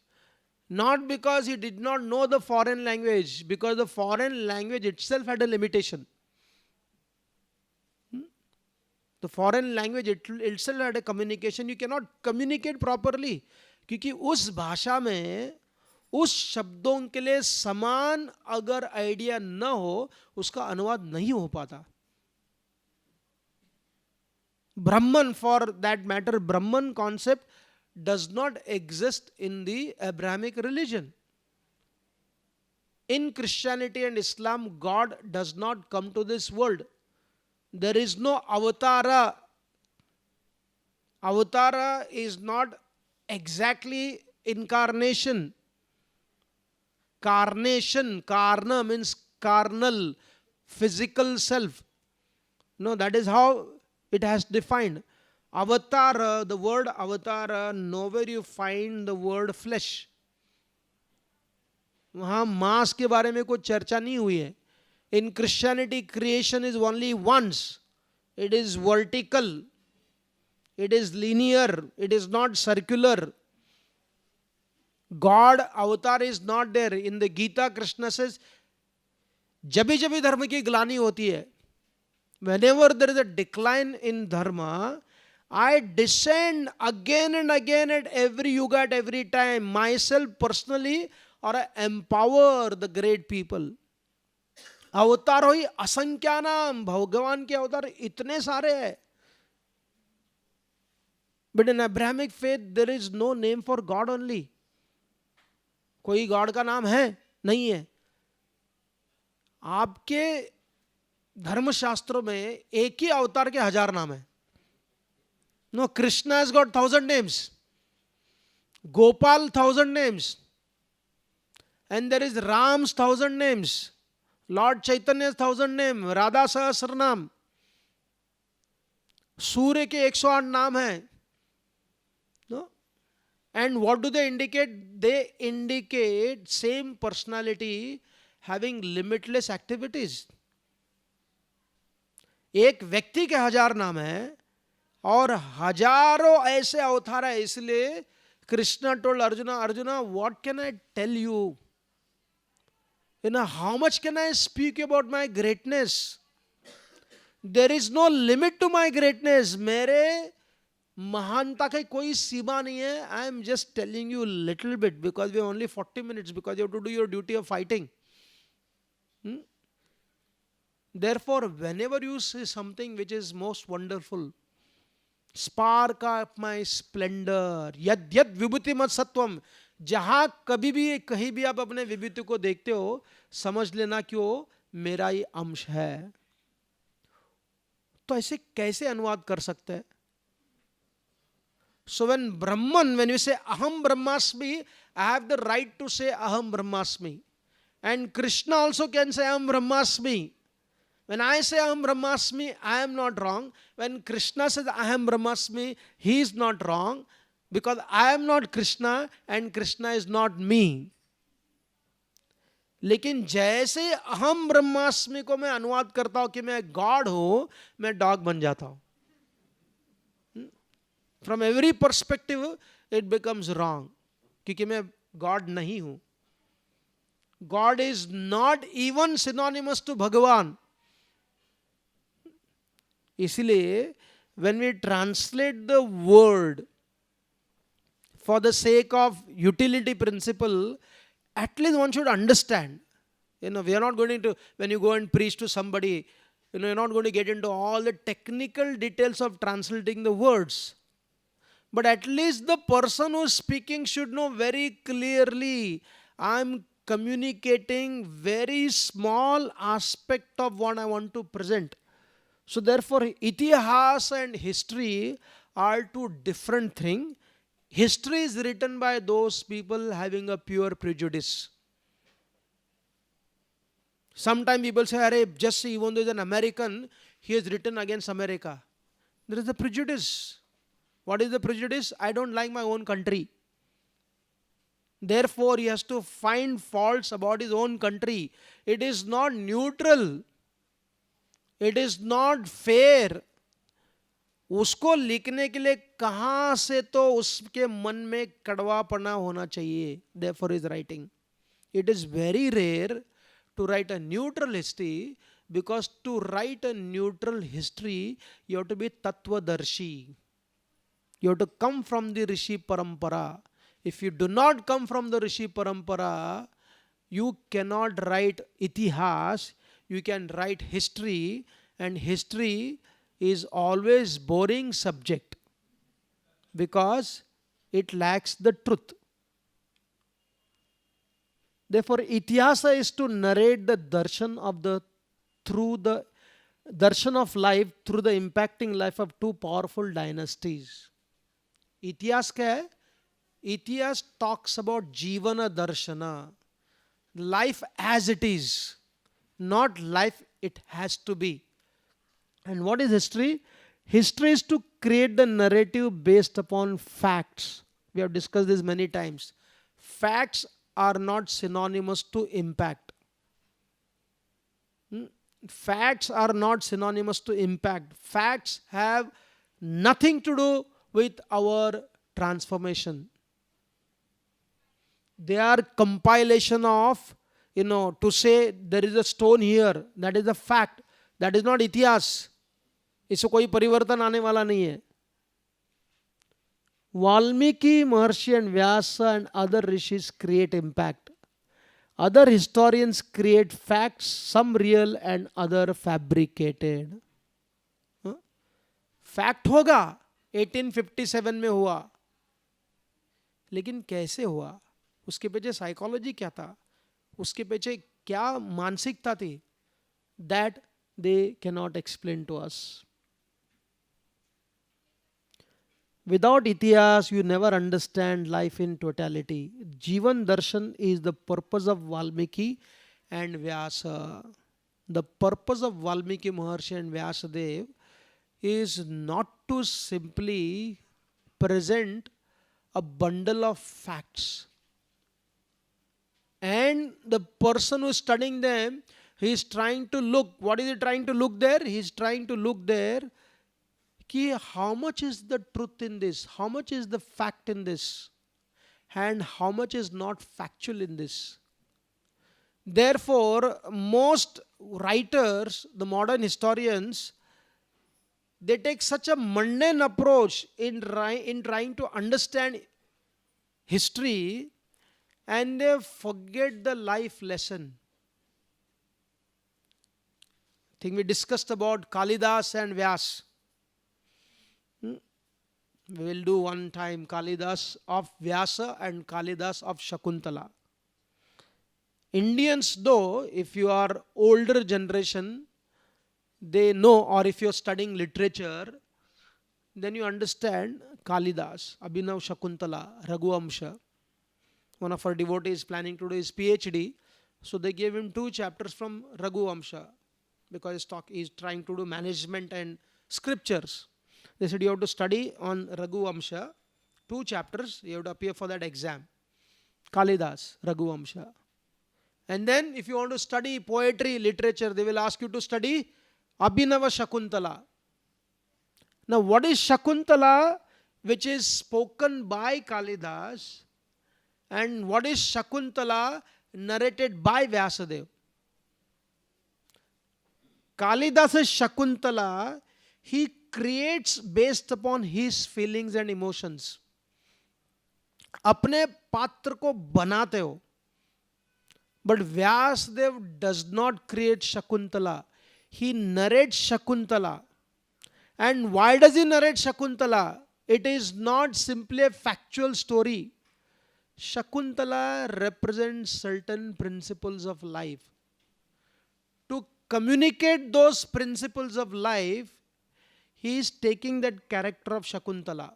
Not because he did not know the foreign language, because the foreign language itself had a limitation. The foreign language itself had a communication. You cannot communicate properly. क्योंकि उस भाषा में उस शब्दों के लिए समान अगर आइडिया न हो, उसका अनुवाद नहीं हो पाता. Brahman, for that matter, Brahman concept does not exist in the Abrahamic religion. In Christianity and Islam, God does not come to this world. There is no avatara. Avatara is not exactly incarnation. Carnation, karna means carnal, physical self. No, that is how it has defined. Avatar, the word avatar, nowhere you find the word flesh. वहाँ मांस के बारे में कोई चर्चा नहीं हुई है. In Christianity, creation is only once. It is vertical. It is linear. It is not circular. God avatar is not there. In the Gita, Krishna says, जभी जभी धर्म की ग्लानि होती है, whenever there is a decline in dharma, I descend again and again at every yuga, at every time, myself personally, or I empower the great people. अवतार हुई असंख्यानाम, भगवान के अवतार इतने सारे हैं. But in Abrahamic faith, there is no name for God only. कोई God का नाम है? नहीं है. आपके धर्मशास्त्रों में एक ही अवतार के 1000 नाम है. No, Krishna has got 1000 names. Gopal 1000 names. And there is Ram's 1000 names. Lord Chaitanya's 1000 names. Radha Sahasranam. सूर्य के 108 नाम हैं. No? And what do they indicate? They indicate same personality having limitless activities. एक व्यक्ति के 1000 नाम है और हजारों ऐसे अवतार है. इसलिए Krishna told Arjuna, what can I tell you? How much can I speak about my greatness? There is no limit to my greatness. मेरे महानता की कोई सीमा नहीं है. I am just telling you little bit because we only 40 minutes because you have to do your duty of fighting. Therefore, whenever you say something which is most wonderful, spark of my splendor, yad yad vibhuti mat sattvam, जहां कभी भी कहीं भी आप अपने विभूति को देखते हो, समझ लेना कि वो मेरा ही अंश है. तो ऐसे कैसे अनुवाद कर सकते हैं? So when Brahman, when we say Aham Brahmasmi, I have the right to say Aham Brahmasmi. And Krishna also can say Aham Brahmasmi. When I say Aham Brahmasmi, I am not wrong. When Krishna says Aham Brahmasmi, he is not wrong. Because I am not Krishna and Krishna is not me. लेकिन जैसे अहम ब्रह्मास्मि को मैं अनुवाद करता हूं कि मैं गॉड हूं, मैं डॉग बन जाता हूं. From every perspective, it becomes wrong. क्योंकि मैं God नहीं हूं. God is not even synonymous to Bhagavan. इसलिए when we translate the word for the sake of utility principle, at least one should understand. We are not going to, when you go and preach to somebody, you're not going to get into all the technical details of translating the words. But at least the person who is speaking should know very clearly, I'm communicating very small aspect of what I want to present. So therefore, itihas and history are two different things. History is written by those people having a pure prejudice. Sometimes people say, Arey, just even though he's an American, he has written against America. There is a prejudice. What is the prejudice? I don't like my own country. Therefore, he has to find faults about his own country. It is not neutral. It is not fair. उसको लिखने के लिए कहां से तो उसके मन में कड़वापना होना चाहिए. Therefore, he is writing. It is very rare to write a neutral history, because to write a neutral history, you have to be tattvadarshi. You have to come from the Rishi Parampara. If you do not come from the Rishi Parampara, you cannot write itihas. You can write history, and history is always boring subject because it lacks the truth. Therefore, itihasa is to narrate the darshan of through the darshan of life through the impacting life of two powerful dynasties. इतिहास क्या है? इतिहास talks about जीवन दर्शना, life as it is, not life it has to be. And what is history? History is to create the narrative based upon facts. We have discussed this many times. Facts are not synonymous to impact. Facts are not synonymous to impact. Facts have nothing to do with our transformation. They are compilation of, to say there is a stone here, that is a fact. That is not itihas. इससे कोई परिवर्तन आने वाला नहीं है. Valmiki, Maharshi and Vyasa and other rishis create impact. Other historians create facts, some real and other fabricated. Fact होगा 1857 में हुआ, लेकिन कैसे हुआ, उसके पीछे साइकोलॉजी क्या था, उसके पीछे क्या मानसिकता थी, that they cannot explain to us. Without itihas, you never understand life in totality. Jivan darshan is the purpose of Valmiki and Vyasa. The purpose of Valmiki Maharshi and Vyasadev is not to simply present a bundle of facts. And the person who is studying them, he is trying to look. What is he trying to look there? He is trying to look there. How much is the truth in this? How much is the fact in this? And how much is not factual in this? Therefore, most writers, the modern historians, they take such a mundane approach in trying to understand history, and they forget the life lesson. I think we discussed about Kalidas and Vyas. We will do one time Kalidas of Vyasa and Kalidas of Shakuntala. Indians, though, if you are older generation, they know, or if you're studying literature, then you understand Kalidas, Abhinav Shakuntala, Raghuamsha. One of our devotees planning to do his PhD, so they gave him 2 chapters from Raghuamsha because he's trying to do management and scriptures. They said you have to study on Raghuamsha, 2 chapters, you have to appear for that exam. Kalidas, Raghuamsha. And then if you want to study poetry, literature, they will ask you to study Abhinava Shakuntala. Now what is Shakuntala, which is spoken by Kalidas, and what is Shakuntala narrated by Vyasadeva? Kalidas's Shakuntala, he creates based upon his feelings and emotions. अपने पात्र को बनाते हो. But Vyasadeva does not create Shakuntala. He narrates Shakuntala. And why does he narrate Shakuntala? It is not simply a factual story. Shakuntala represents certain principles of life. To communicate those principles of life, he is taking that character of Shakuntala.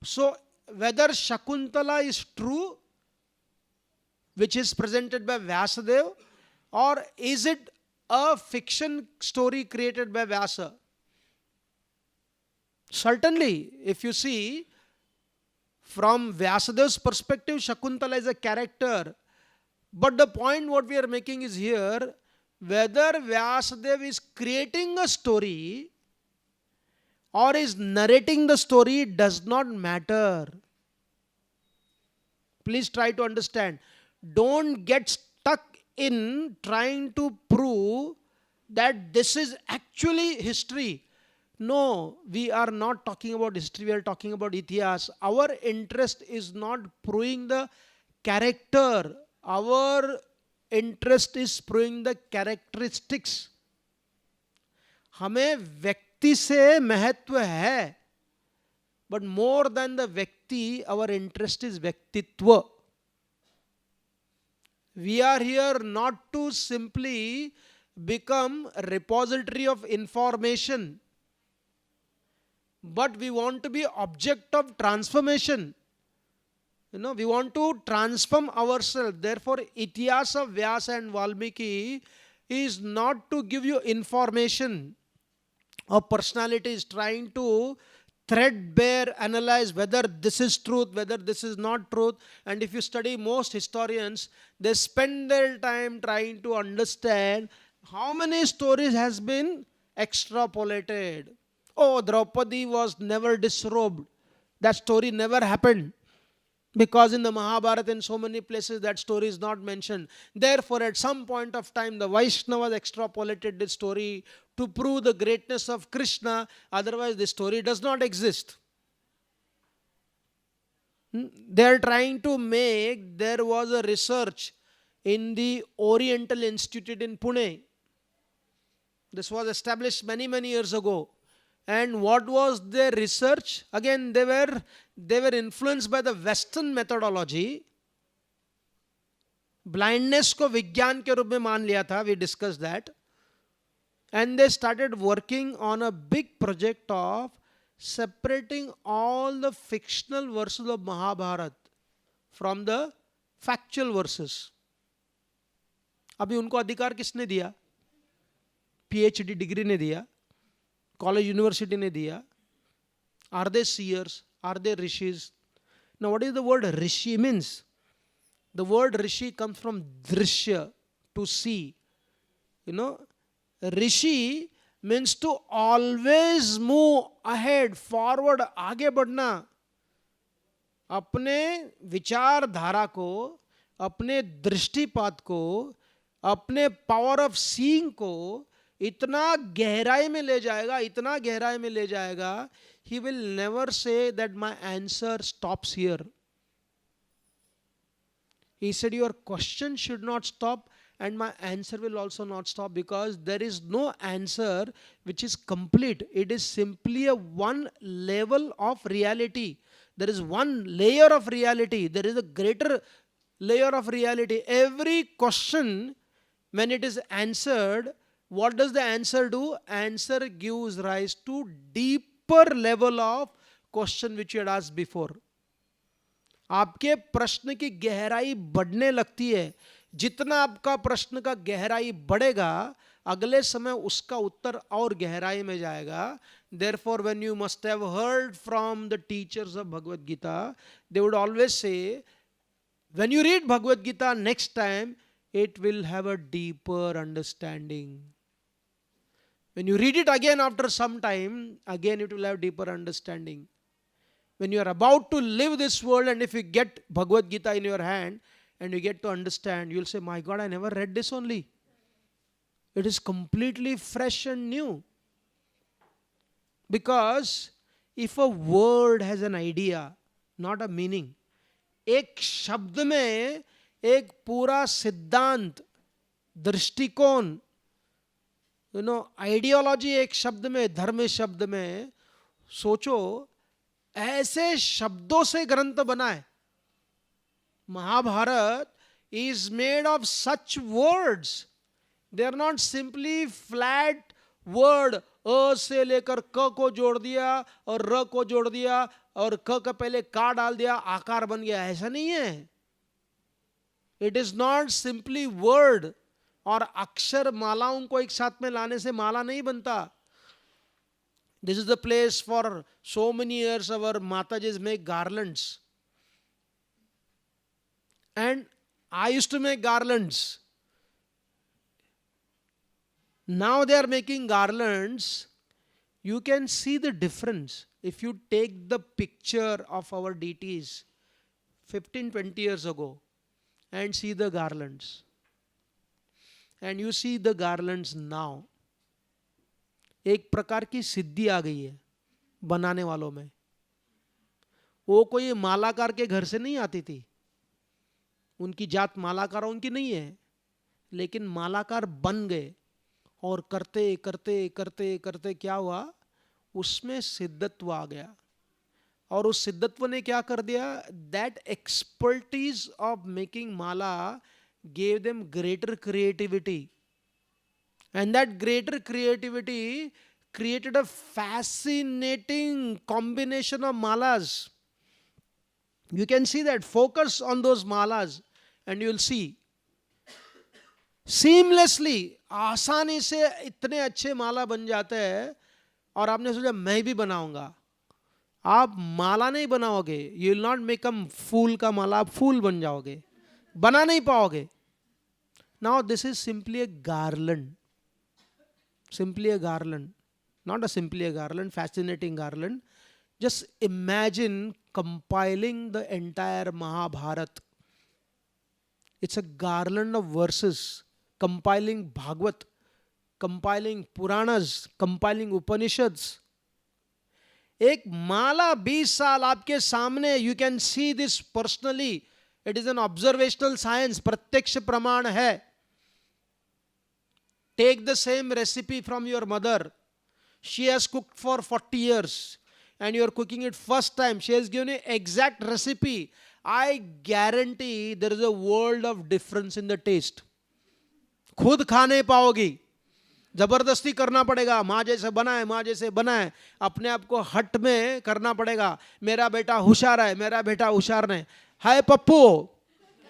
So, whether Shakuntala is true, which is presented by Vyasadeva, or is it a fiction story created by Vyasa? Certainly, if you see, from Vyasadeva's perspective, Shakuntala is a character. But the point what we are making is here, whether Vyasadeva is creating a story or is narrating the story does not matter. Please try to understand. Don't get stuck in trying to prove that this is actually history. No, we are not talking about history, we are talking about Itihas. Our interest is not proving the character. Our interest is proving the characteristics. हमें व्यक्ति से महत्व है, but more than the व्यक्ति, our interest is व्यक्तित्व. We are here not to simply become a repository of information, but we want to be object of transformation. We want to transform ourselves. Therefore, Itihas of Vyasa and Valmiki is not to give you information of personalities trying to threadbare analyze whether this is truth, whether this is not truth. And if you study most historians, they spend their time trying to understand how many stories has been extrapolated. Oh, Draupadi was never disrobed. That story never happened. Because in the Mahabharata in so many places that story is not mentioned. Therefore, at some point of time, the Vaishnavas extrapolated this story to prove the greatness of Krishna. Otherwise, this story does not exist. They are trying to make, there was a research in the Oriental Institute in Pune. This was established many, many years ago. And what was their research? Again, they were influenced by the Western methodology. Blindness को विज्ञान के रूप में मान लिया था. We discussed that. And they started working on a big project of separating all the fictional verses of Mahabharata from the factual verses. अभी उनको अधिकार किसने दिया? PhD डिग्री ने दिया, कॉलेज यूनिवर्सिटी ने दिया. Are they seers? Are they rishis? Now what is the word rishi means? The word rishi comes from drishya, to see. Rishi means to always move ahead, forward, आगे बढ़ना. अपने विचारधारा को, अपने दृष्टिपात को, अपने पावर ऑफ सीइंग को इतना गहराई में ले जाएगा, इतना गहराई में ले जाएगा, he will never say that my answer stops here. He said your question should not stop and my answer will also not stop, because there is no answer which is complete. It is simply a one level of reality. There is one layer of reality. There is a greater layer of reality. Every question, when it is answered, what does the answer do? Answer gives rise to deeper level of question which you had asked before. आपके प्रश्न की गहराई बढ़ने लगती है. जितना आपका प्रश्न का गहराई बढ़ेगा, अगले समय उसका उत्तर और गहराई में जाएगा. Therefore, when you must have heard from the teachers of Bhagavad Gita, they would always say, when you read Bhagavad Gita next time, it will have a deeper understanding. When you read it again after some time, again it will have deeper understanding. When you are about to live this world, and if you get Bhagavad Gita in your hand and you get to understand, you will say, my God, I never read this only. It is completely fresh and new. Because if a word has an idea, not a meaning, एक शब्द में एक पूरा सिद्धांत, दृष्टिकोण, ideology एक शब्द में, धर्म शब्द में, सोचो ऐसे शब्दों से ग्रंथ बना है. Mahabharat is made of such words. They are not simply flat word. अ से लेकर क को जोड़ दिया और र को जोड़ दिया और क का पहले का डाल दिया, आकार बन गया. ऐसा नहीं है. It is not simply word. और अक्षर मालाओं को एक साथ में लाने से माला नहीं बनता. This is the place for so many years our Matajis make garlands. And I used to make garlands. Now they are making garlands. You can see the difference. If you take the picture of our deities 15-20 years ago and see the garlands, and you see the garlands now, एक प्रकार की सिद्धि आ गई है बनाने वालों में. वो कोई मालाकार के घर से नहीं आती थी. उनकी जात मालाकारों की नहीं है, लेकिन मालाकार बन गए. और करते करते करते करते क्या हुआ, उसमें सिद्धत्व आ गया. और उस सिद्धत्व ने क्या कर दिया, that expertise of making Mala gave them greater creativity. And that greater creativity created a fascinating combination of malas. You can see that. Focus on those malas and you will see. Seamlessly, आसानी से इतने अच्छे माला बन जाते हैं. और आपने सोचा मैं भी बनाऊंगा. आप माला नहीं बनाओगे. You will not become फूल का माला. आप फूल बन जाओगे, बना नहीं पाओगे. Now this is simply a garland. Simply a garland. Not a simply a garland, fascinating garland. Just imagine compiling the entire Mahabharata. It's a garland of verses. Compiling Bhagavad, compiling Puranas, compiling Upanishads. एक माला 20 साल आपके सामने. You can see this personally. It is an observational science. प्रत्यक्ष प्रमाण है. Take the same recipe from your mother. She has cooked for 40 years and you are cooking it first time. She has given you exact recipe. I guarantee there is a world of difference in the taste. खुद खा नहीं पाओगी, जबरदस्ती करना पड़ेगा. माँ जैसे बनाए, माँ जैसे बनाए. अपने आप को हट में करना पड़ेगा. मेरा बेटा होशियार है, मेरा बेटा होशियार नहीं. हाय पप्पू,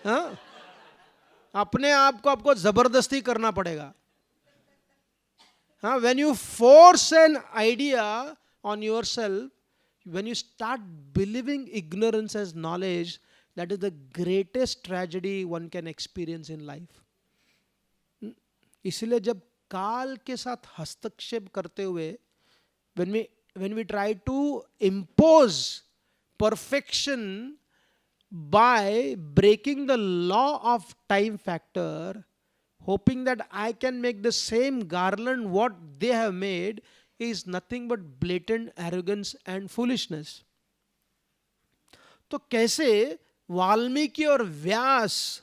हाँ? अपने आप को आपको जबरदस्ती करना पड़ेगा. When you force an idea on yourself, when you start believing ignorance as knowledge, that is the greatest tragedy one can experience in life. इसलिए जब काल के साथ हस्तक्षेप करते हुए, when we try to impose perfection by breaking the law of time factor, hoping that I can make the same garland what they have made, is nothing but blatant arrogance and foolishness. तो कैसे वाल्मीकि और व्यास,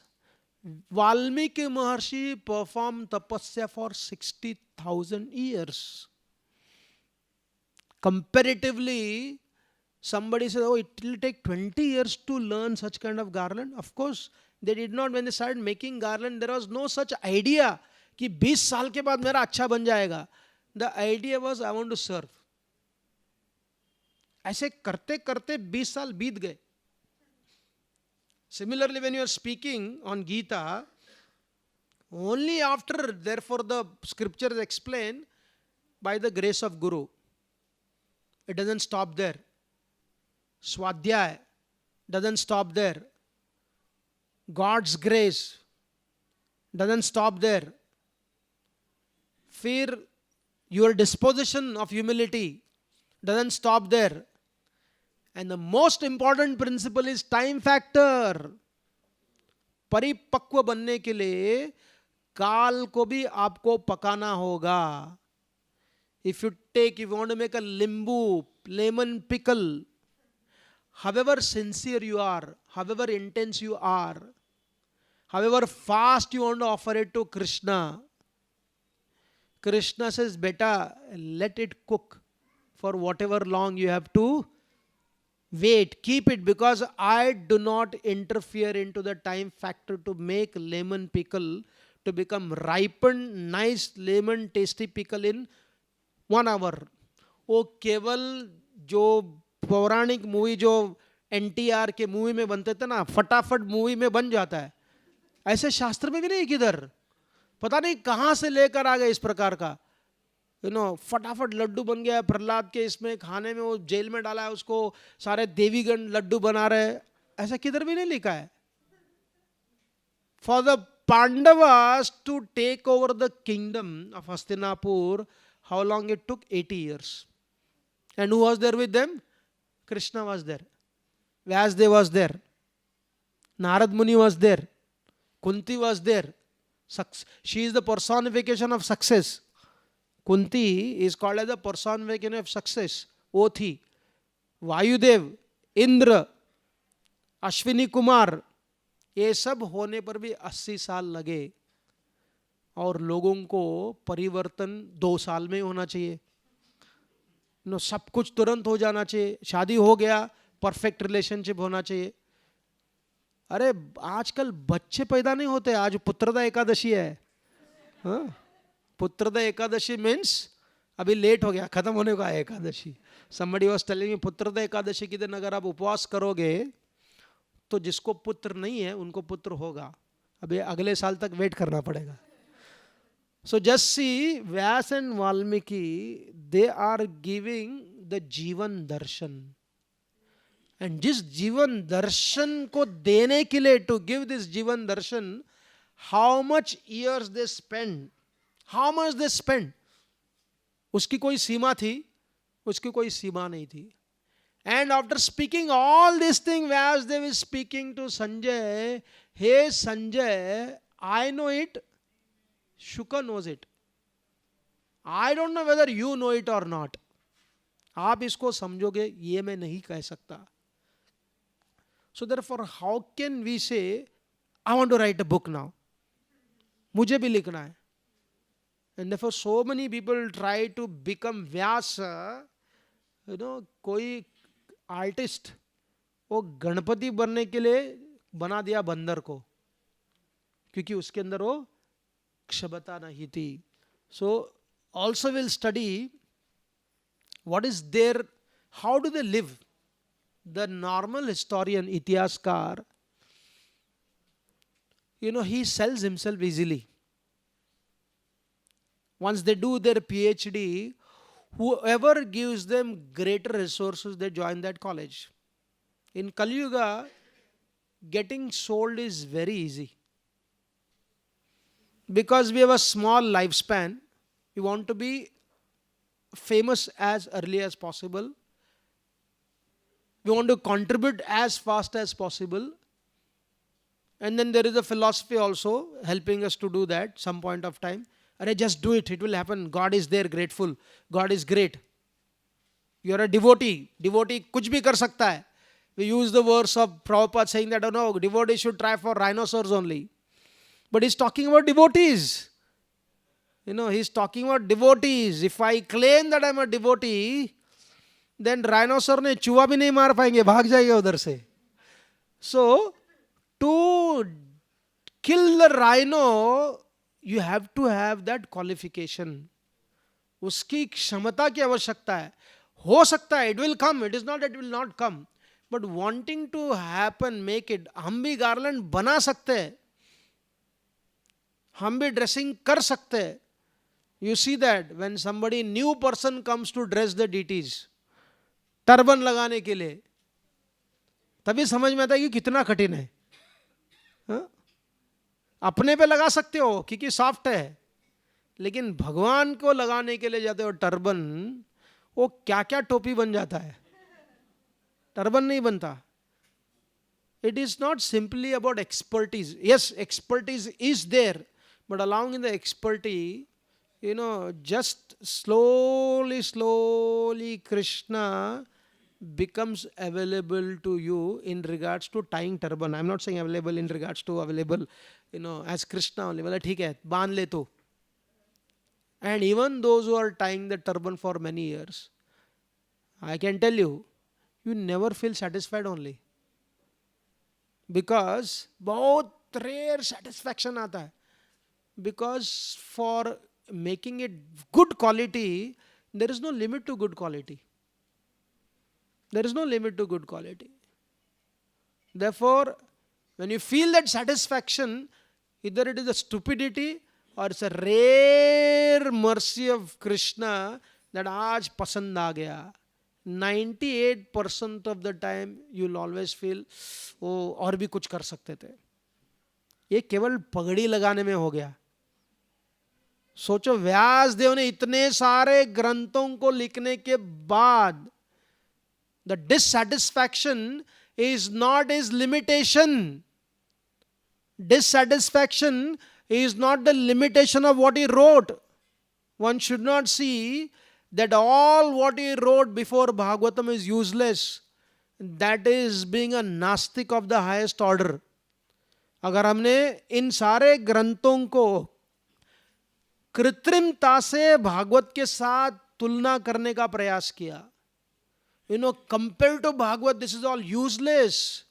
वाल्मीकि महर्षि perform तपस्या for 60,000 years. Comparatively, somebody said, oh, it will take 20 years to learn such kind of garland. Of course, they did not. When they started making garland, there was no such idea कि 20 साल के बाद मेरा अच्छा बन जाएगा. The idea was, I want to serve. ऐसे करते करते 20 साल बीत गए. Similarly, when you are speaking on Gita, only after, therefore, the scriptures explain by the grace of Guru. It doesn't stop there. Swadhyay doesn't stop there. God's grace doesn't stop there. Fear, your disposition of humility doesn't stop there. And the most important principle is time factor. परिपक्व बनने के लिए काल को भी आपको पकाना होगा. If you want to make a limbu, lemon pickle, however sincere you are, however intense you are, however fast you want to offer it to Krishna, Krishna says, beta, let it cook for whatever long you have to wait. Keep it, because I do not interfere into the time factor to make lemon pickle to become ripened, nice lemon tasty pickle in 1 hour. वो केवल जो पौराणिक movie जो NTR के movie में बनते थे ना, फटाफट मूवी में बन जाता है, ऐसे शास्त्र में भी नहीं. किधर पता नहीं कहाँ से लेकर आ गए इस प्रकार का. फटाफट लड्डू बन गया प्रहलाद के इसमें खाने में, वो जेल में डाला है उसको, सारे देवीगण लड्डू बना रहे. ऐसा किधर भी नहीं लिखा है. For the Pandavas to take over the kingdom of Hastinapur, how long it took? 80 years. And who was there with them? Krishna was there. Vyasa was there. Narad Muni was there. Kunti was there. She is the personification of success. Kunti is called as the personification of success. वो थी. वायुदेव, इंद्र, अश्विनी कुमार, ये सब होने पर भी 80 साल लगे. और लोगों को परिवर्तन 2 साल में होना चाहिए. सब कुछ तुरंत हो जाना चाहिए. शादी हो गया, परफेक्ट रिलेशनशिप होना चाहिए. अरे आजकल बच्चे पैदा नहीं होते. आज पुत्रदा एकादशी है. पुत्रदा एकादशी मीन्स अभी लेट हो गया, खत्म होने का है Ekadashi. somebody was telling me, Putrada Ekadashi के दिन अगर आप उपवास करोगे तो जिसको पुत्र नहीं है उनको पुत्र होगा. अभी अगले साल तक वेट करना पड़ेगा. So just see, Vyasa and Valmiki, they are giving the Jivan Darshan. And जिस जीवन दर्शन को देने के लिए, to give this जीवन दर्शन, how much years they spend, how much they spend, उसकी कोई सीमा थी, उसकी कोई सीमा नहीं थी. And after speaking all these things, Vyasdev is speaking to Sanjay, hey Sanjay, I know it, Shuka knows it. I don't know whether you know it or not. आप इसको समझोगे ये मैं नहीं कह सकता. So therefore, how can we say, I want to write a book now? मुझे भी लिखना है. And therefore, so many people try to become Vyasa. कोई आर्टिस्ट वो गणपति बनने के लिए बना दिया बंदर को, क्योंकि उसके अंदर वो क्षमता नहीं थी. So also we'll study what is their, how do they live. The normal historian, Ityaskar, he sells himself easily. Once they do their PhD, whoever gives them greater resources, they join that college. In Kali Yuga, getting sold is very easy. Because we have a small lifespan, we want to be famous as early as possible. We want to contribute as fast as possible. And then there is a philosophy also helping us to do that some point of time. Arey, just do it, it will happen. God is there, grateful. God is great. You are a devotee. Devotee kuch bhi kar sakta hai. We use the verse of Prabhupada saying that, oh no, devotees should try for rhinoceros only. But he's talking about devotees. He's talking about devotees. If I claim that I'm a devotee, then rhinoceros ne चूहा भी नहीं मार पाएंगे, भाग जाएंगे उधर से. So, to kill the rhino, you have to have that qualification. उसकी क्षमता की आवश्यकता है. हो सकता है, it will come. It is not that it will not come. But wanting to happen, make it. हम भी garland बना सकते हैं. हम भी dressing कर सकते हैं. You see that when somebody new person comes to dress the deities, turban लगाने के लिए, तभी समझ में आता है कि कितना कठिन है. अपने पे लगा सकते हो क्योंकि सॉफ्ट है, लेकिन भगवान को लगाने के लिए जाते हो टर्बन, वो क्या क्या टोपी बन जाता है, टर्बन नहीं बनता. It is not simply about expertise. Yes, expertise is there, but along in the expertise, just slowly Krishna becomes available to you in regards to tying turban. I'm not saying available in regards to available, as Krishna only. Well, ठीक है, बांध ले तो. And even those who are tying the turban for many years, I can tell you, you never feel satisfied only. Because बहुत rare satisfaction आता है. Because for making it good quality, there is no limit to good quality. There is no limit to good quality. Therefore, when you feel that satisfaction, either it is a stupidity or it's a rare mercy of Krishna that aaj pasand aa gaya. 98% of the time you'll always feel, oh, और भी कुछ कर सकते थे. ये केवल पगड़ी लगाने में हो गया. सोचो, व्यास देव ने इतने सारे ग्रंथों को लिखने के बाद, the dissatisfaction is not his limitation. Dissatisfaction is not the limitation of what he wrote. One should not see that all what he wrote before Bhagavatam is useless. That is being a Nastik of the highest order. अगर हमने इन सारे ग्रंथों को कृत्रिमता से भागवत के साथ तुलना करने का प्रयास किया, compared to Bhagavad, this is all useless.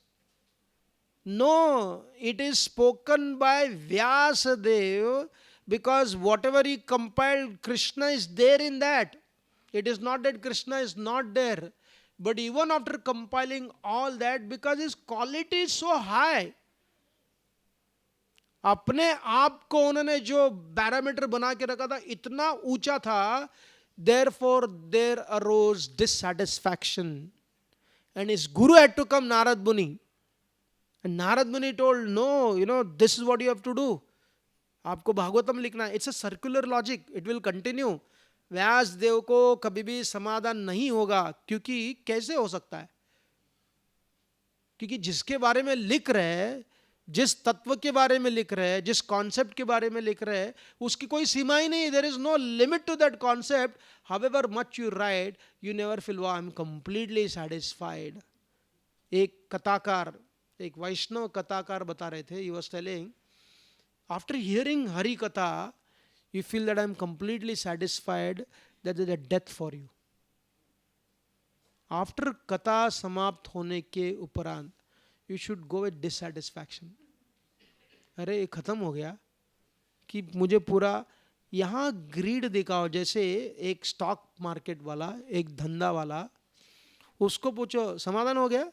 No, it is spoken by Vyasa Dev, because whatever he compiled, Krishna is there in that. It is not that Krishna is not there. But even after compiling all that, because his quality is so high, अपने आप को उन्होंने जो parameter बना के रखा था इतना ऊंचा था, therefore there arose dissatisfaction. And his guru had to come, Narad Muni. And Narad Muni told, no, this is what you have to do. आपको भागवतम लिखना है. It's a circular logic. It will continue. Vyas Dev को कभी भी समाधान नहीं होगा, क्योंकि कैसे हो सकता है? क्योंकि जिसके बारे में लिख रहे हैं, जिस तत्व के बारे में लिख रहे हैं, जिस कॉन्सेप्ट के बारे में लिख रहे हैं, उसकी कोई सीमा ही नहीं. There is no limit to that concept. However much you write, you never feel I am completely satisfied. एक कथाकार, एक वैष्णव कथाकार बता रहे थे, he was telling, after hearing Hari कथा, you feel that I am completely satisfied, that is a death for you. After कथा समाप्त होने के उपरांत, you should go with dissatisfaction. अरे ये खत्म हो गया कि मुझे पूरा यहाँ ग्रीड दिखाओ. जैसे एक स्टॉक मार्केट वाला, एक धंधा वाला, उसको पूछो समाधान हो गया,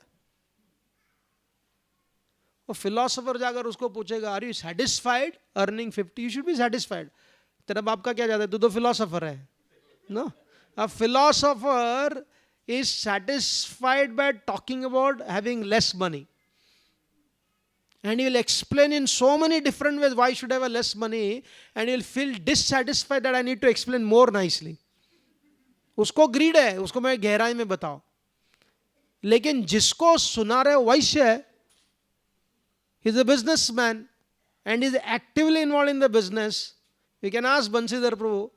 वो फिलोसोफर जाकर उसको पूछेगा, are you satisfied earning 50? You should be satisfied. तेरा बाप का क्या जाता है, तू तो फिलोसोफर है. No, a philosopher is satisfied by talking about having less money. And he will explain in so many different ways why should I have a less money, and he will feel dissatisfied that I need to explain more nicely. उसको grid है, उसको मैं गहराई में बताओ. लेकिन जिसको सुना रहे वैश्य है, He's a businessman and is actively involved in the business. We can ask Bansidhar Prabhu,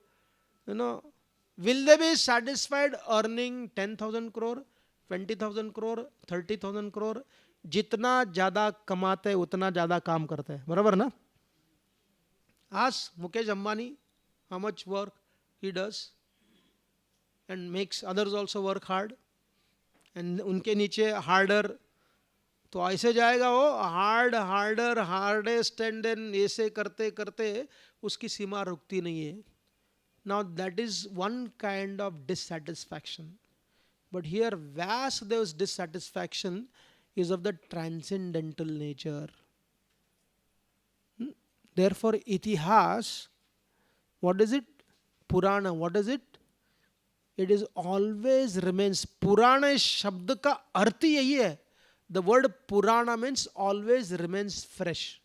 will they be satisfied earning 10,000 crore, 20,000 crore, 30,000 crore? जितना ज़्यादा कमाते उतना ज़्यादा काम करते हैं, बराबर ना? Ask Mukesh Ambani how much work he does and makes others also work hard. And उनके नीचे harder, तो ऐसे जाएगा वो harder, hardest, and then ऐसे करते करते उसकी सीमा रुकती नहीं है. Now that is one kind of dissatisfaction. But here Vyasadev's dissatisfaction is of the transcendental nature. Therefore, itihas, what is it? Purana, what is it? It is always remains. Purana is शब्द का अर्थ ही यही है. The word Purana means always remains fresh.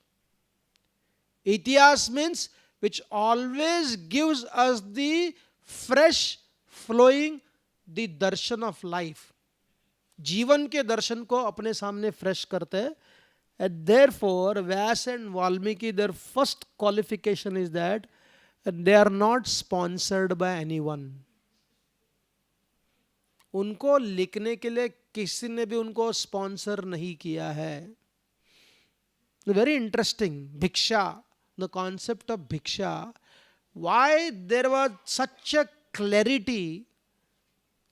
Itihas means which always gives us the fresh flowing, the darshan of life. जीवन के दर्शन को अपने सामने fresh करते हैं. And therefore, Vyasa and Valmiki, their first qualification is that they are not sponsored by anyone. उनको लिखने के लिए किसी ने भी उनको स्पॉन्सर नहीं किया है. Very interesting. Bhiksha, the concept of Bhiksha. Why there was such a clarity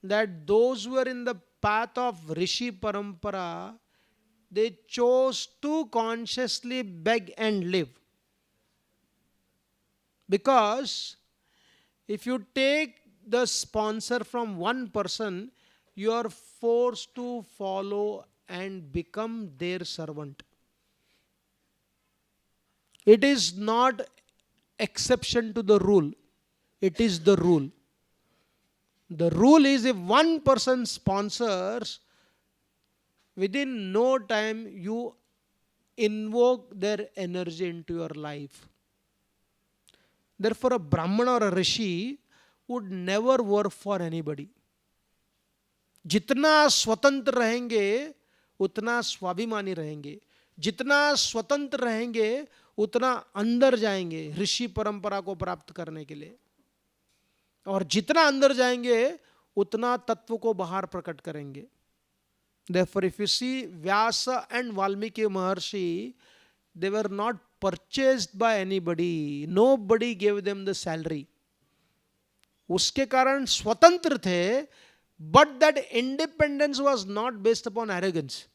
that those who were in the path of Rishi Parampara, they chose to consciously beg and live. Because if you take the sponsor from one person, you are forced to follow and become their servant. It is not exception to the rule. It is the rule. The rule is if one person sponsors, within no time you invoke their energy into your life. Therefore, a Brahmana or a Rishi would never work for anybody. जितना स्वतंत्र रहेंगे उतना स्वाभिमानी रहेंगे. जितना स्वतंत्र रहेंगे उतना अंदर जाएंगे ऋषि परंपरा को प्राप्त करने के लिए. और जितना अंदर जाएंगे उतना तत्व को बाहर प्रकट करेंगे. Therefore, if you see Vyasa and Valmiki Maharshi, they were not purchased by anybody. Nobody gave them the salary. उसके कारण स्वतंत्र थे, but that independence was not based upon arrogance.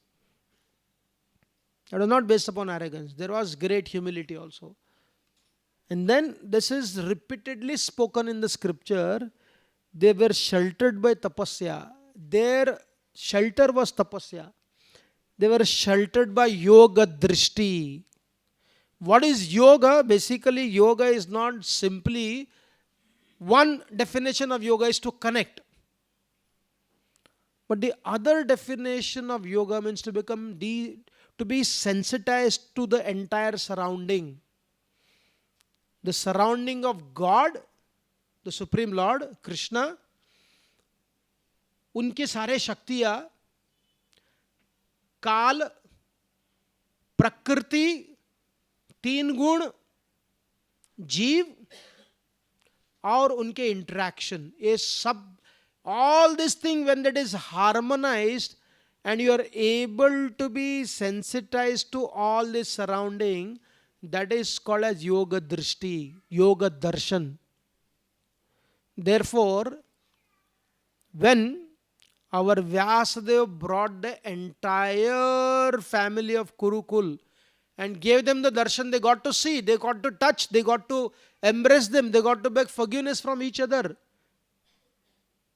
It was not based upon arrogance. There was great humility also. And then this is repeatedly spoken in the scripture. They were sheltered by tapasya. Their shelter was tapasya. They were sheltered by yoga drishti. What is yoga? Basically, yoga is not simply, one definition of yoga is to connect. But the other definition of yoga means to be sensitized to the entire surrounding. The surrounding of God, the Supreme Lord, Krishna, उनके सारे शक्तियां, काल, प्रकृति, तीन गुण, जीव और उनके इंटरेक्शन, ये सब, all this thing when that is harmonized and you are able to be sensitized to all this surrounding, that is called as yoga drishti, yoga darshan. Therefore, when our Vyasadeva brought the entire family of Kurukul and gave them the darshan, they got to see, they got to touch, they got to embrace them, they got to beg forgiveness from each other.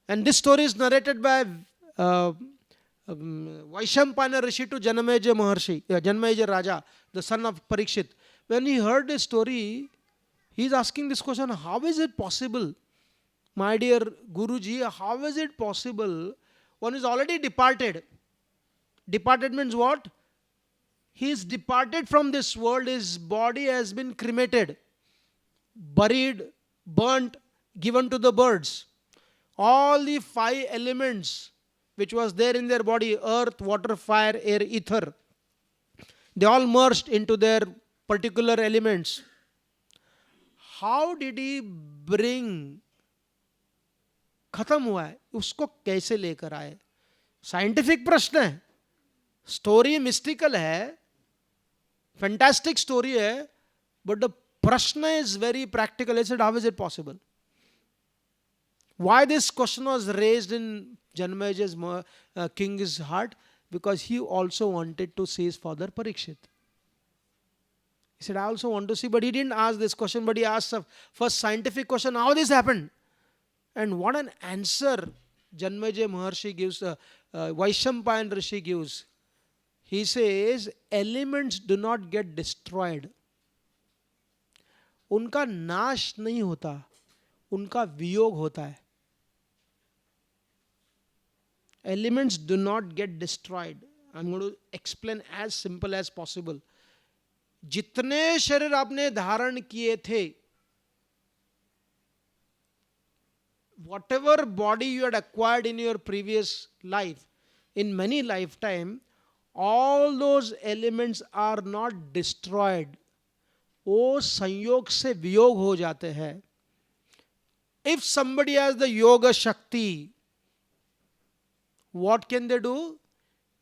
And this story is narrated by Vaishampana Rishi to Janmeja Maharshi, Janmeja Raja, the son of Parikshit. When he heard this story, he is asking this question, how is it possible? My dear Guruji, how is it possible? One is already departed. Departed means what? He is departed from this world. His body has been cremated, buried, burnt, given to the birds. All the 5 elements which was there in their body, earth, water, fire, air, ether, They all merged into their particular elements. How did he bring, खत्म हुआ है, उसको कैसे लेकर आए? Scientific प्रश्न है, story mystical है, फैंटास्टिक स्टोरी है, बट द प्रश्न is very practical. I said, how is it possible? Why this question was raised in Janmejaya's king's heart? Because he also wanted to see his father Parikshit. He said, I also want to see, but he didn't ask this question, but he asked the first scientific question, how this happened? And what an answer Janmejaya Maharshi gives, Vaishampayan Rishi gives. He says, elements do not get destroyed. उनका नाश नहीं होता, उनका वियोग होता है. Elements do not get destroyed. I'm going to explain as simple as possible. जितने शरीर आपने धारण किए थे, whatever body you had acquired in your previous life, in many lifetime, all those elements are not destroyed. वो संयोग से वियोग हो जाते हैं. If somebody has the yoga shakti, what can they do?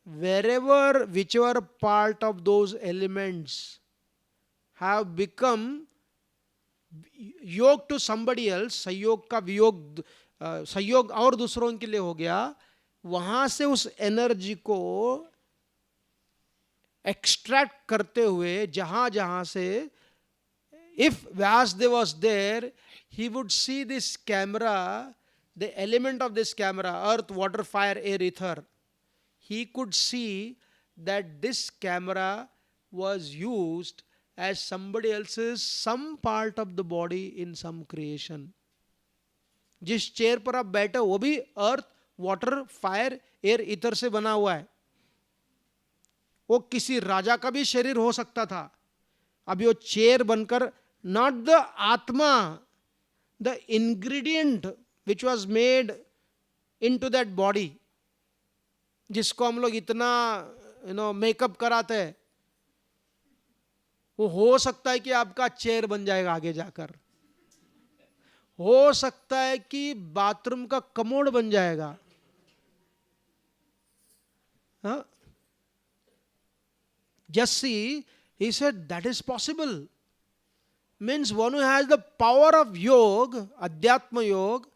Wherever, whichever part of those elements have become योग to somebody else, संयोग का वियोग, संयोग और दूसरों के लिए हो गया, वहां से उस एनर्जी को एक्सट्रैक्ट करते हुए जहां जहां से, if Vyasdev was there, he would see this camera, the element of this camera, earth, water, fire, air, ether. He could see that this camera was used as somebody else's some part of the body in some creation. जिस chair पर आप बैठे वो भी अर्थ, water, fire, air, ether से बना हुआ है. वो किसी राजा का भी शरीर हो सकता था. अभी वो चेयर बनकर, not the atma, the ingredient which was made into that body, जिसको हम लोग इतना मेकअप कराते हैं, वो हो सकता है कि आपका चेयर बन जाएगा आगे जाकर. हो सकता है कि बाथरूम का कमोड बन जाएगा. Just see, he said that is possible. Means one who has the power of yoga, अध्यात्म योग,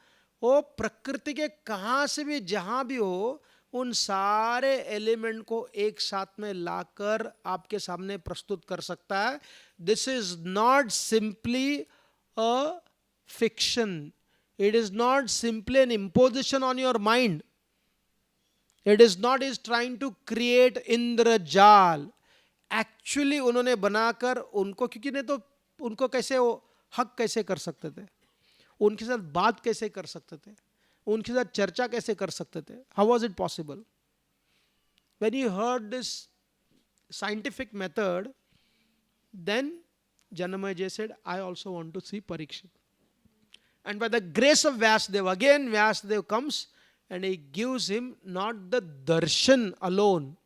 वो प्रकृति के कहां से भी जहां भी हो, उन सारे एलिमेंट को एक साथ में लाकर आपके सामने प्रस्तुत कर सकता है. This is not simply a fiction. It is not simply an imposition on your mind. It is not is trying to create इंद्रजाल. एक्चुअली उन्होंने बनाकर उनको, क्योंकि नहीं तो उनको कैसे वो हक कैसे कर सकते थे, उनके साथ बात कैसे कर सकते थे, उनके साथ चर्चा कैसे कर सकते थे? How was it possible? When he heard this scientific method, then Janamejaya said, I also want to see Parikshit. And by the grace of Vyasadev, again Vyasadev comes and he gives him not the darshan alone,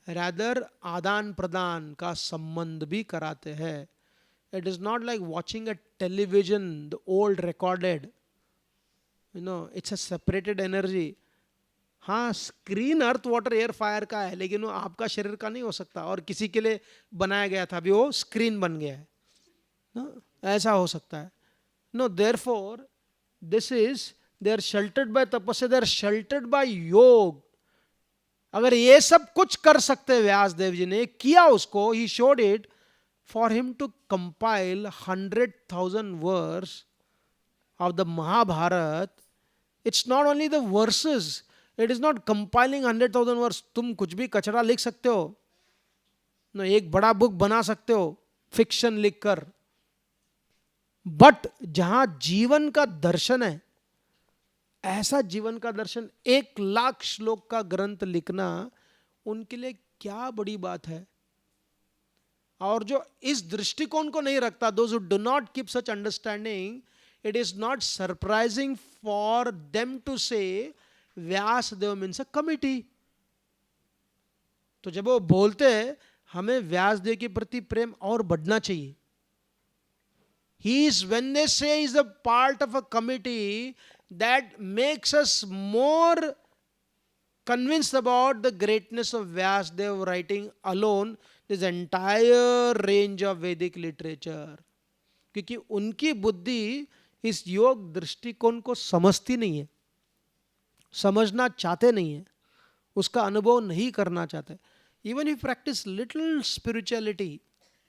rather आदान प्रदान का संबंध भी कराते हैं. It is not like watching a television, the old recorded. It's a separated energy. हाँ, screen अर्थ, water, air, fire का है, लेकिन वो आपका शरीर का नहीं हो सकता. और किसी के लिए बनाया गया था, अभी वो स्क्रीन बन गया है. ऐसा हो सकता है. No, therefore this is, they are sheltered by tapasya, they are sheltered bye योग. अगर ये सब कुछ कर सकते व्यास देव जी ने किया उसको, he showed it for him to compile 100,000 verse of the Mahabharata. It's not only the verses, it is not compiling 100,000 verses. तुम कुछ भी कचरा लिख सकते हो, no, एक बड़ा बुक बना सकते हो फिक्शन लिखकर, बट जहां जीवन का दर्शन है, ऐसा जीवन का दर्शन 1,00,000 श्लोक का ग्रंथ लिखना उनके लिए क्या बड़ी बात है. और जो इस दृष्टिकोण को नहीं रखता, those who do not keep such understanding, it is not surprising for them to say Vyasadeva means a committee. तो जब वो बोलते हैं हमें व्यासदेव के प्रति प्रेम और बढ़ना चाहिए. He is, when they say, is a part of a committee that makes us more convinced about the greatness of Vyasdev writing alone this entire range of Vedic literature. क्योंकि उनकी बुद्धि इस योग दृष्टिकोण को समझती नहीं है, समझना चाहते नहीं है, उसका अनुभव नहीं करना चाहते. Even if you practice little spirituality,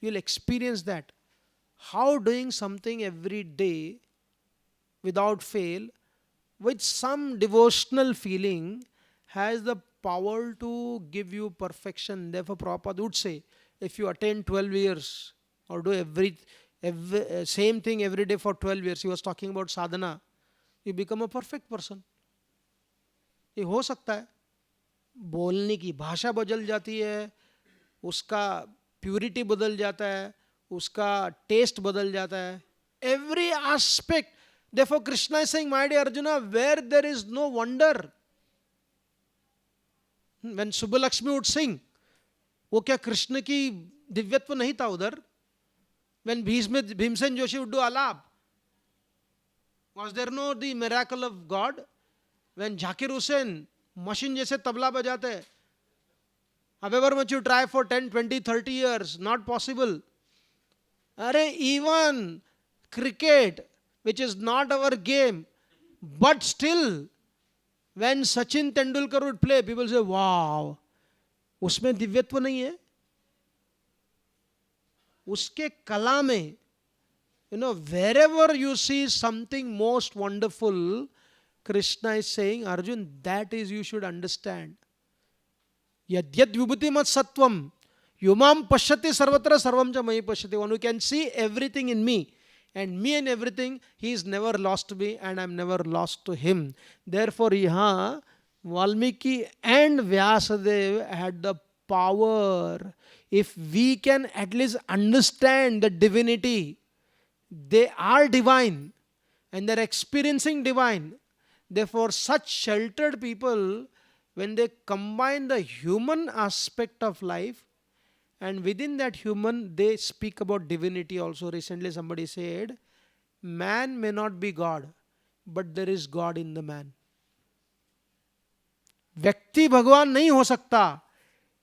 you'll experience that. How doing something every day without fail, with some devotional feeling, has the power to give you perfection. Therefore, Prabhupada would say, if you attain 12 years or do every same thing every day for 12 years, he was talking about sadhana, you become a perfect person. ये हो सकता है. बोलने की भाषा बदल जाती है, उसका प्यूरिटी बदल जाता है, उसका टेस्ट बदल जाता है. Every aspect. Therefore, Krishna is saying, my dear Arjuna, where there is no wonder. When Subbalakshmi would sing, वो क्या कृष्ण की दिव्यत्व नहीं था उधर? When Bhimsen Joshi would do alap, was there no the miracle of God? When Zakir Hussain machine जैसे तबला बजाते हैं, however much you try for 10, 20, 30 years, not possible. अरे even cricket, which is not our game, but still, when Sachin Tendulkar would play, people say, wow, उसमें दिव्यत्व नहीं है. उसके कला में, wherever you see something most wonderful, Krishna is saying, Arjun, that is you should understand. Yadyad vibhuti mat sattvam, yumam pashyati sarvatra sarvam cha mayi pashyati. One who can see everything in me, and me and everything, he is never lost to me, and I am never lost to him. Therefore, यहाँ Valmiki and Vyasadev had the power. If we can at least understand the divinity, they are divine, and they are experiencing divine. Therefore, such sheltered people, when they combine the human aspect of life, and within that human, they speak about divinity also. Recently, somebody said, man may not be God, but there is God in the man. व्यक्ति भगवान नहीं हो सकता,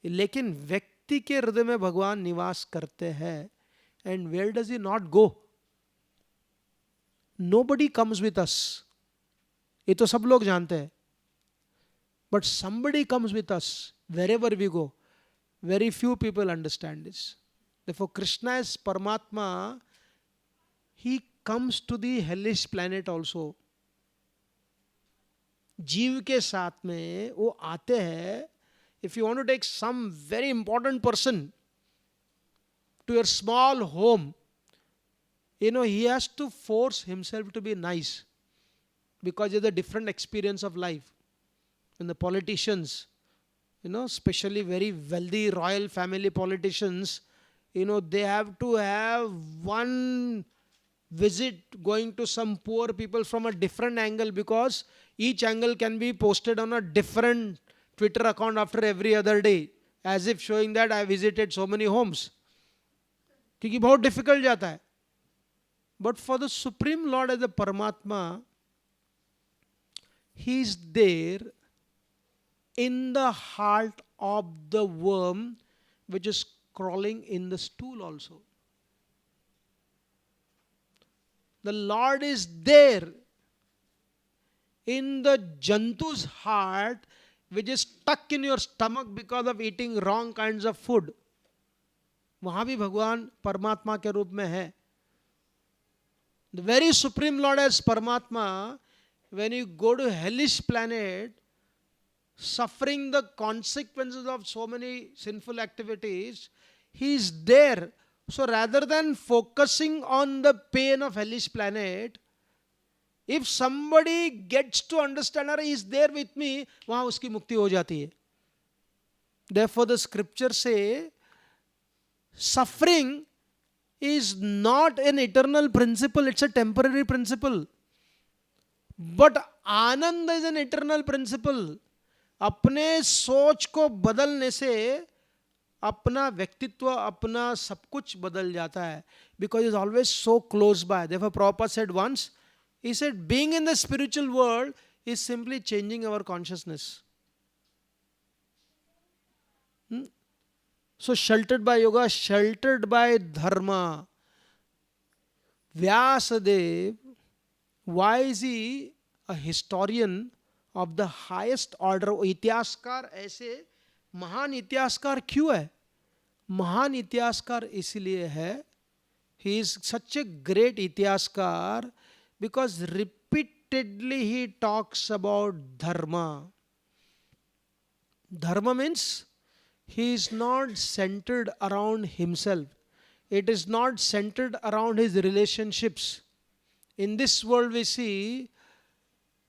लेकिन व्यक्ति के हृदय में भगवान निवास करते हैं. And where does he not go? Nobody comes with us. ये तो सब लोग जानते हैं. But somebody comes with us wherever we go. Very few people understand this. Therefore, Krishna is Paramatma. He comes to the hellish planet also. जीव के साथ में वो आते हैं. If you want to take some very important person to your small home, he has to force himself to be nice, because it's a different experience of life. And the politicians, especially very wealthy royal family politicians, they have to have one visit going to some poor people from a different angle, because each angle can be posted on a different Twitter account after every other day, as if showing that I visited so many homes. क्योंकि बहुत difficult जाता है. But for the Supreme Lord as a Paramatma, He is there in the heart of the worm which is crawling in the stool also. The Lord is there in the Jantu's heart which is stuck in your stomach because of eating wrong kinds of food. वहाँ भी भगवान परमात्मा के रूप में है. The very Supreme Lord as Paramatma, when you go to hellish planet, suffering the consequences of so many sinful activities, He is there. So rather than focusing on the pain of hellish planet, if somebody gets to understand, He is there with me, वहाँ उसकी मुक्ति हो जाती है. Therefore the scriptures say, suffering is not an eternal principle, it's a temporary principle. But Anand is an eternal principle. अपने सोच को बदलने से अपना व्यक्तित्व, अपना सब कुछ बदल जाता है, because it's always so close by. Therefore Prabhupada said once, he said being in the spiritual world is simply changing our consciousness. So sheltered by yoga, sheltered by dharma. Vyasadeva, why is he a historian of the highest order? इतिहासकार ऐसे महान इतिहासकार क्यों है? महान इतिहासकार इसलिए है, he is such a great इतिहासकार because repeatedly he talks about dharma. Dharma means he is not centered around himself. It is not centered around his relationships. In this world we see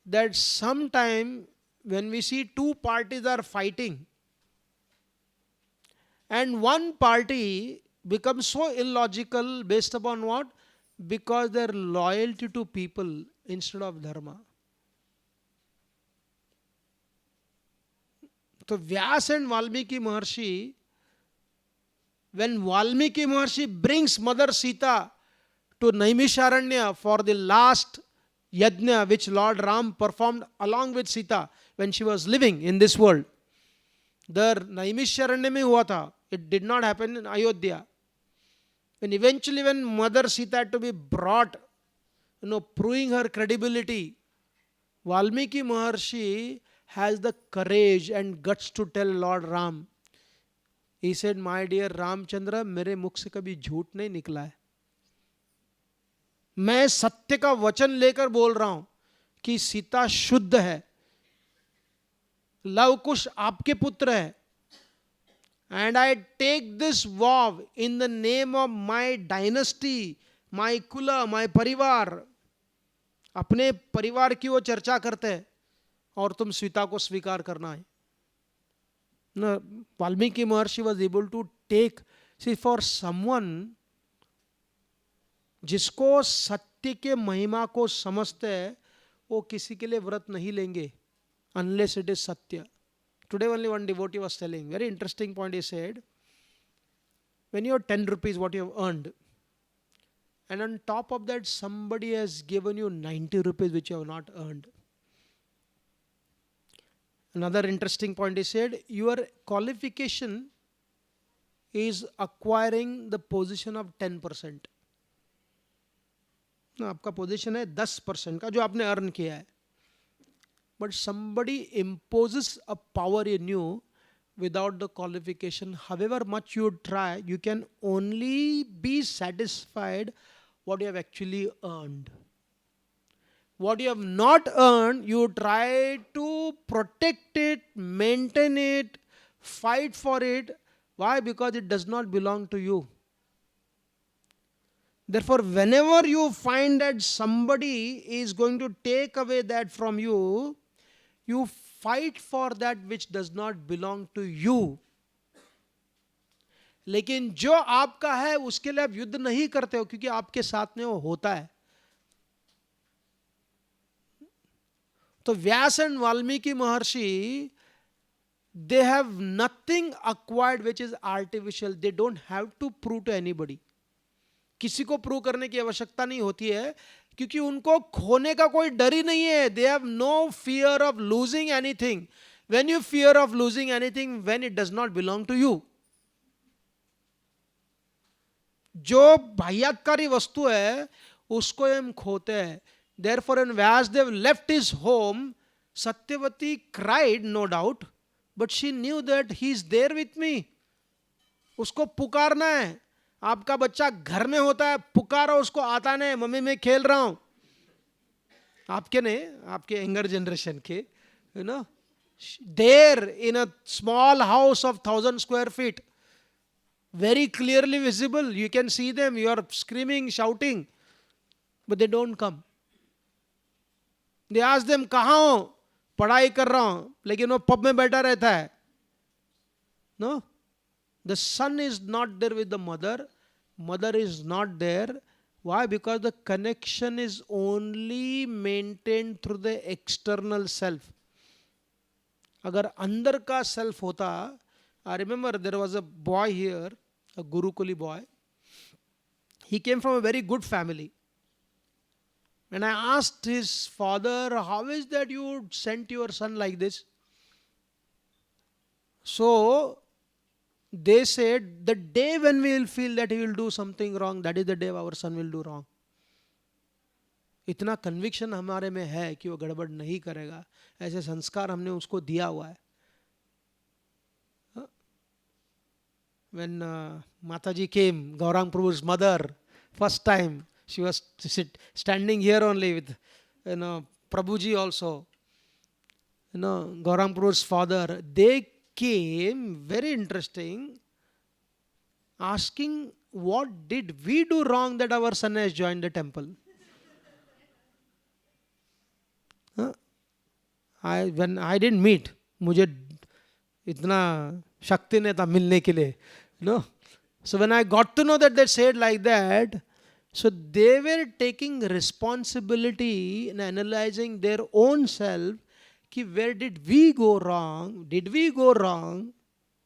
that sometime when we see two parties are fighting and one party becomes so illogical based upon what? Because their loyalty to people instead of dharma. So Vyasa and Valmiki Maharshi, when Valmiki Maharshi brings Mother Sita to Naimisharanya for the last yajna which Lord Ram performed along with Sita when she was living in this world. The Naimisharanya mein hua tha. It did not happen in Ayodhya. And eventually when Mother Sita had to be brought, proving her credibility, Valmiki Maharshi has the courage and guts to tell Lord Ram. He said, my dear Ramchandra, मेरे मुख से कभी झूठ नहीं निकला है. मैं सत्य का वचन लेकर बोल रहा हूं कि सीता शुद्ध है, लव कुश आपके पुत्र है. And I take this vow in the name of my dynasty, my kula, my परिवार. अपने परिवार की वो चर्चा करते हैं और तुम सीता को स्वीकार करना है. Valmiki Maharshi was able to take, see, for someone जिसको सत्य के महिमा को समझते हैं, वो किसी के लिए व्रत नहीं लेंगे unless it is satya. Today only one devotee was telling, very interesting point. He said, when you have 10 rupees what you have earned, and on top of that somebody has given you 90 rupees which you have not earned. Another interesting point, he said, your qualification is acquiring the position of 10%. आपका position है 10% का जो आपने earn किया है. But somebody imposes a power in you without the qualification. However much you try, you can only be satisfied what you have actually earned. What you have not earned, you try to protect it, maintain it, fight for it. Why? Because it does not belong to you. Therefore, whenever you find that somebody is going to take away that from you, you fight for that which does not belong to you. लेकिन जो आपका है उसके लिए आप युद्ध नहीं करते हो क्योंकि आपके साथ में वो होता है. तो व्यास and Valmiki Maharshi, they have nothing acquired which is artificial. They don't have to prove to anybody. किसी को प्रूव करने की आवश्यकता नहीं होती है क्योंकि उनको खोने का कोई डर ही नहीं है. They have no fear of losing anything. When you fear of losing anything, when it does not belong to you. जो बाह्यकारी वस्तु है उसको हम खोते हैं. Therefore, when Vyasadeva left his home, Satyavati cried, no doubt, but she knew that he is there with me. उसको पुकारना है. आपका बच्चा घर में होता है, पुकारो उसको, आता नहीं, मम्मी मैं खेल रहा हूं. आपके नहीं, आपके यंगर जनरेशन के, there in a small house of 1,000 square feet, very clearly visible, you can see them, you are screaming, shouting, but they don't come. They ask them, कहाँ हो? पढ़ाई कर रहा हूं, लेकिन वो पब में बैठा रहता है. No, the son is not there with the mother. Mother is not there. Why? Because the connection is only maintained through the external self. अगर अंदर का सेल्फ होता, I remember there was a boy here, a Gurukuli boy. He came from a very good family. And I asked his father, how is that you sent your son like this? So they said, the day when we will feel that he will do something wrong, that is the day our son will do wrong. इतना conviction हमारे में है कि वो गड़बड़ नहीं करेगा, ऐसे संस्कार हमने उसको दिया हुआ है. When Mataji came, Gaurang Prabhu's mother, first time, she was standing here only with, Prabhuji also, Gaurang Prabhu's father. They came, very interesting, asking, what did we do wrong that our son has joined the temple? When I didn't meet, मुझे इतना शक्ति नहीं था मिलने के लिए, So when I got to know that they said like that, so they were taking responsibility and analyzing their own self, कि where did we go wrong? Did we go wrong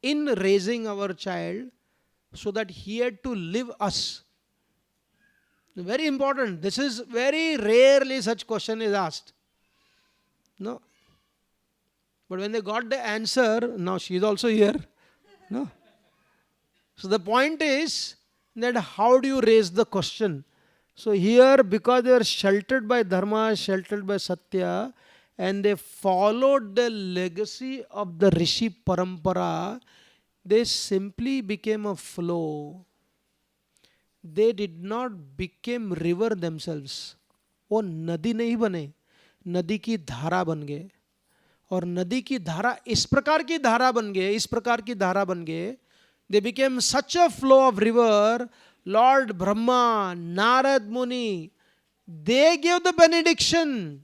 in raising our child so that he had to live us? Very important. This is very rarely such question is asked. No. But when they got the answer, now she is also here. No. So the point is that how do you raise the question? So here, because they are sheltered by Dharma, sheltered by Satya, and they followed the legacy of the Rishi Parampara, they simply became a flow. They did not become river themselves. वो नदी नहीं बने, नदी की धारा बन गए. और नदी की धारा इस प्रकार की धारा बन गए, इस प्रकार की धारा बन गए. They became such a flow of river. Lord Brahma, Narad Muni, they gave the benediction.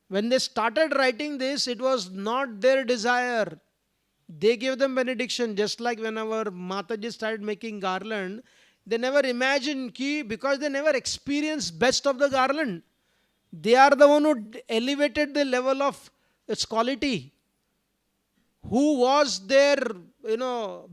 When they started writing this, it was not their desire. They gave them benediction. Just like when our Mataji started making garland, they never imagined ki, because they never experienced best of the garland. They are the one who elevated the level of its quality. Who was their,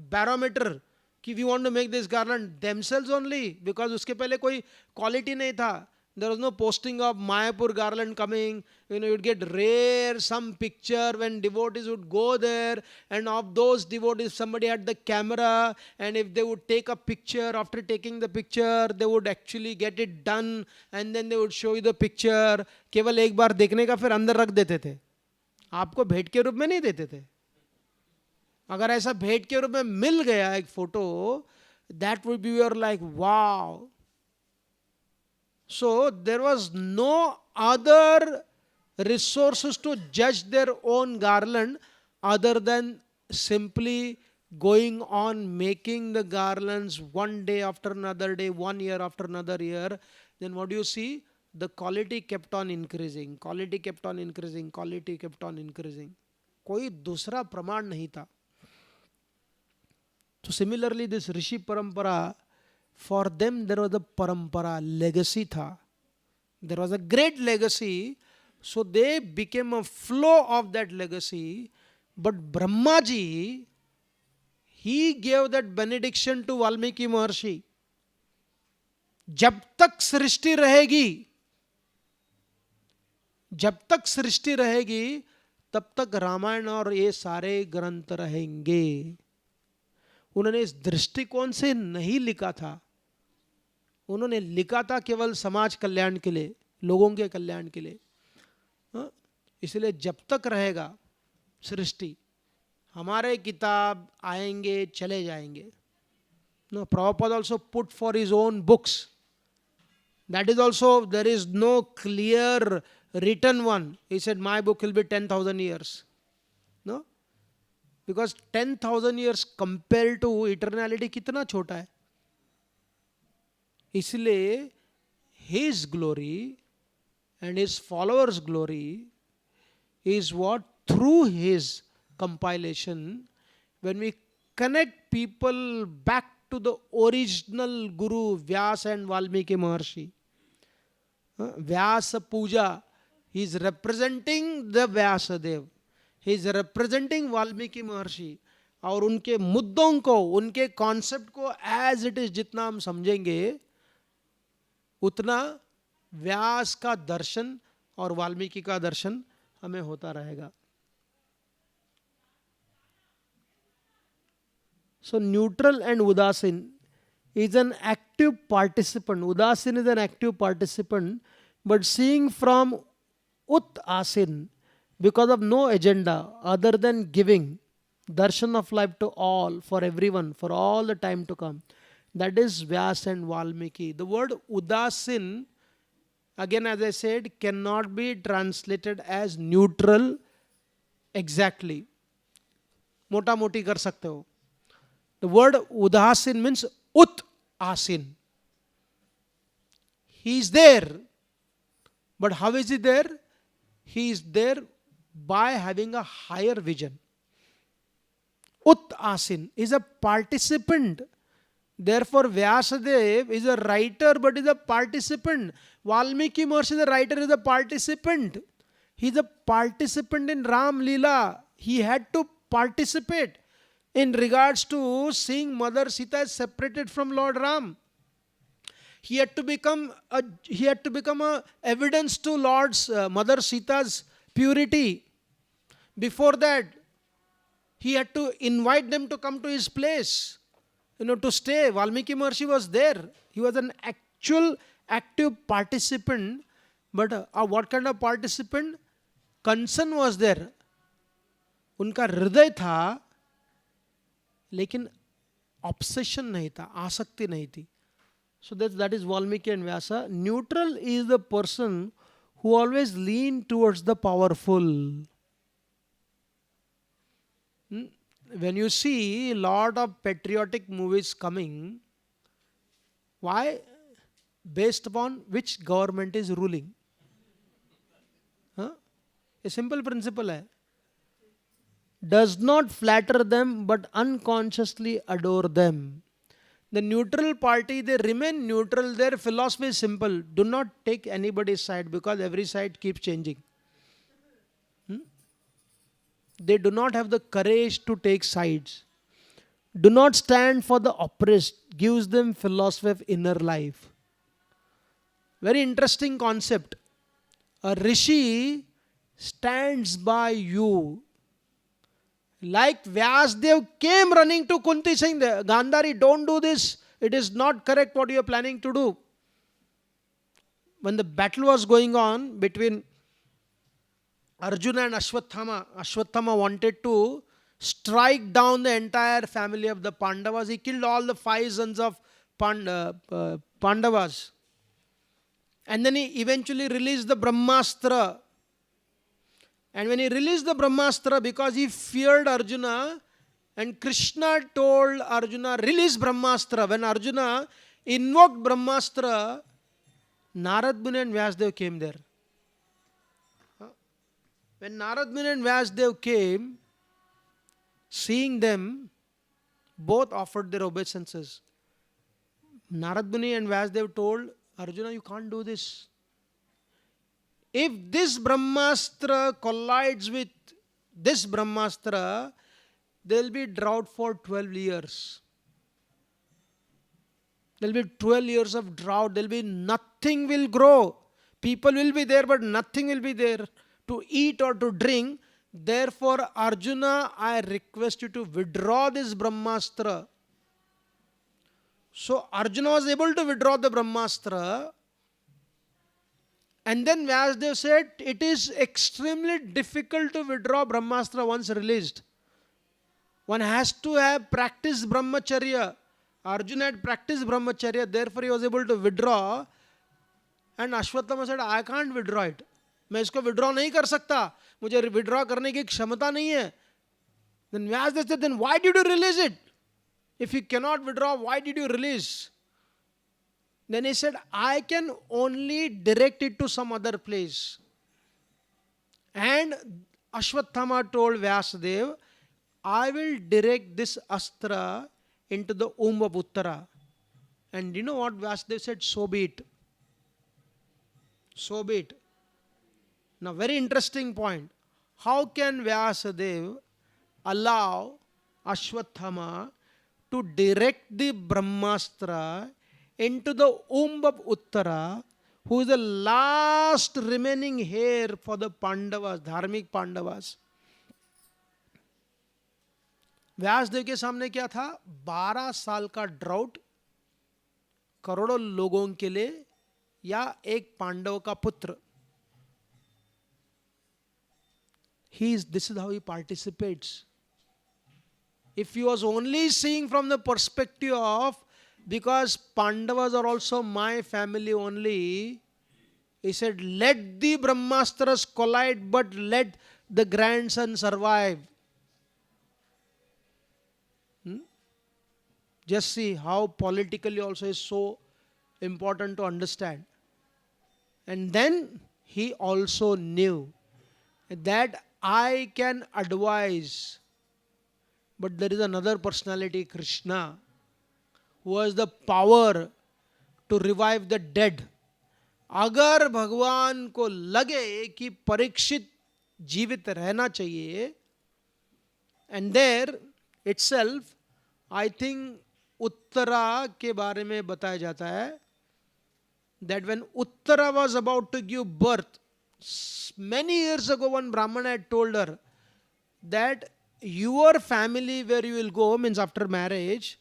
barometer? कि we want to make this garland? Themselves only, because उसके पहले कोई quality नहीं था. There was no posting of Mayapur garland coming. You'd get rare some picture when devotees would go there, and of those devotees, somebody had the camera, and if they would take a picture, after taking the picture, they would actually get it done, and then they would show you the picture. केवल एक बार देखने का फिर अंदर रख देते थे. आपको भेंट के रूप में नहीं देते थे. अगर ऐसा भेंट के रूप में मिल गया एक photo, that would be your like wow. So there was no other resources to judge their own garland other than simply going on making the garlands one day after another day, 1 year after another year. Then what do you see? The quality kept on increasing, quality kept on increasing, quality kept on increasing. कोई दूसरा प्रमाण नहीं था. So similarly, this Rishi Parampara, for them there was a parampara, legacy tha. There was a great legacy, so they became a flow of that legacy. But Brahmaji, he gave that benediction to Valmiki Maharshi. जब तक सृष्टि रहेगी, जब तक सृष्टि रहेगी, तब तक रामायण और ये सारे ग्रंथ रहेंगे. उन्होंने इस दृष्टिकोण से नहीं लिखा था. उन्होंने लिखा था केवल समाज कल्याण के लिए, लोगों के कल्याण के लिए. इसलिए जब तक रहेगा सृष्टि, हमारे किताब आएंगे चले जाएंगे. No, Prabhupada also put for his own books. That is also, there is no clear written one. He said, my book will be 10,000 years. No? Because 10,000 years compared to eternality कितना छोटा है. इसलिए his glory and his followers' glory is what, through his compilation, when we connect people back to the original Guru, Vyasa and Valmiki Maharshi. Vyasa Puja, he is representing the Vyasa Dev. He is representing Valmiki Maharshi. और उनके मुद्दों को, उनके concept को as it is जितना हम समझेंगे, उतना व्यास का दर्शन और वाल्मीकि का दर्शन हमें होता रहेगा. So neutral and udasin is an active participant. Udasin is an active participant, but seeing from ut asin, because of no agenda other than giving darshan of life to all, for everyone, for all the time to come. That is Vyasa and Valmiki. The word udasin, again as I said, cannot be translated as neutral exactly. मोटा मोटी कर सकते हो. The word udasin means ut asin. He is there. But how is he there? He is there by having a higher vision. Ut asin is a participant. Therefore, Vyasadev is a writer but is a participant. Valmiki Maharshi is a writer, is a participant. He is a participant in Ram Leela. He had to participate in regards to seeing Mother Sita is separated from Lord Ram. He had to become a evidence to Lord's Mother Sita's purity. Before that, he had to invite them to come to his place, to stay. Valmiki Maharshi was there. He was an actual active participant. But what kind of participant? Concern was there. उनका हृदय था, लेकिन obsession नहीं था, आसक्ति नहीं थी. So that is Valmiki and Vyasa. Neutral is the person who always lean towards the powerful. When you see a lot of patriotic movies coming, why? Based upon which government is ruling. A simple principle hai. Does not flatter them but unconsciously adore them. The neutral party, they remain neutral. Their philosophy is simple. Do not take anybody's side, because every side keeps changing. They do not have the courage to take sides. Do not stand for the oppressed. Gives them philosophy of inner life. Very interesting concept. A rishi stands by you. Like Vyasdev came running to Kunti saying, Gandhari, don't do this. It is not correct what you are planning to do. When the battle was going on between Arjuna and Ashwathama, Ashwathama wanted to strike down the entire family of the Pandavas. He killed all the 5 sons of Pandavas. And then he eventually released the Brahmastra. And when he released the Brahmastra, because he feared Arjuna, and Krishna told Arjuna, release Brahmastra. When Arjuna invoked Brahmastra, Narad Muni and Vyasdev came there. When Narad Muni and Vyasdev came, seeing them, both offered their obeisances. Narad Muni and Vyasdev told Arjuna, you can't do this. If this Brahmastra collides with this Brahmastra, there will be drought for 12 years. There will be 12 years of drought. There will be nothing will grow. People will be there, but nothing will be there to eat or to drink. Therefore, Arjuna, I request you to withdraw this Brahmastra. So, Arjuna was able to withdraw the Brahmastra. And then Vyasdev said, it is extremely difficult to withdraw Brahmastra once released. One has to have practiced Brahmacharya. Arjuna had practiced Brahmacharya, therefore he was able to withdraw. And Ashwathama said, I can't withdraw it. मैं इसको withdraw नहीं कर सकता. मुझे withdraw करने की क्षमता नहीं है. Then Vyasdev said, then why did you release it? If you cannot withdraw, why did you release? Then he said, I can only direct it to some other place. And Ashwathama told Vyasadev, I will direct this astra into the womb of Uttara. And you know what Vyasadev said? So be it. So be it. Now, very interesting point. How can Vyasadev allow Ashwathama to direct the Brahmastra into the womb of Uttara, who is the last remaining heir for the Pandavas, Dharmik Pandavas. Vyasdev के सामने क्या था? 12 साल का drought करोड़ों लोगों के लिए या एक पांडव का पुत्र. This is how he participates. If he was only seeing from the perspective of, because Pandavas are also my family only, he said, let the Brahmastras collide, but let the grandson survive. Just see how politically also is so important to understand. And then he also knew that I can advise, but there is another personality, Krishna, who has the power to revive the dead. अगर भगवान को लगे कि परीक्षित जीवित रहना चाहिए, and there itself, I think Uttara के बारे में बताया जाता है that when Uttara was about to give birth, many years ago one Brahmana had told her that your family where you will go, means after marriage,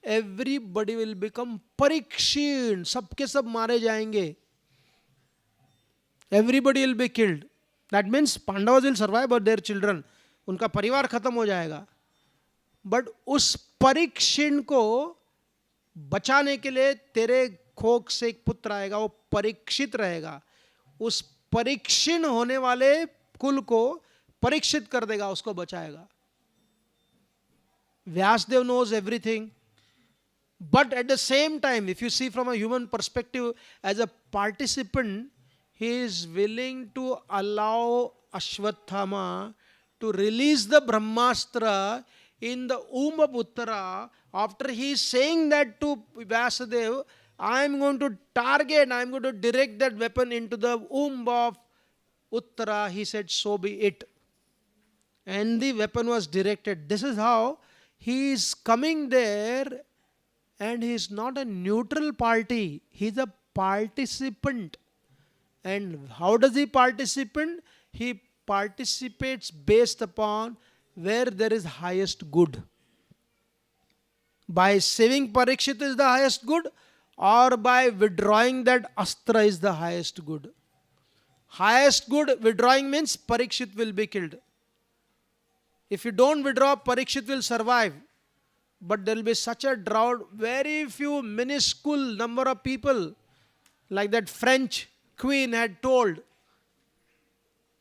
everybody will become Parikshit, सबके सब मारे जाएंगे. Everybody will be killed. That means Pandavas will survive but their children, उनका परिवार खत्म हो जाएगा. But उस परीक्षण को बचाने के लिए तेरे खोक से एक पुत्र आएगा, वो परीक्षित रहेगा. उस परीक्षण होने वाले कुल को परीक्षित कर देगा, उसको बचाएगा. Vyasdev knows everything, but at the same time, if you see from a human perspective, as a participant, he is willing to allow Ashwathama to release the Brahmastra in the womb of Uttara. After he is saying that to Vyasadev, I am going to target, I am going to direct that weapon into the womb of Uttara, he said, so be it. And the weapon was directed. This is how he is coming there, and he is not a neutral party, he is a participant. And how does he participate? He participates based upon where there is highest good. By saving Parikshit is the highest good, or by withdrawing that astra is the highest good. Highest good withdrawing means Parikshit will be killed. If you don't withdraw, Parikshit will survive. But there will be such a drought, very few minuscule number of people, like that French queen had told.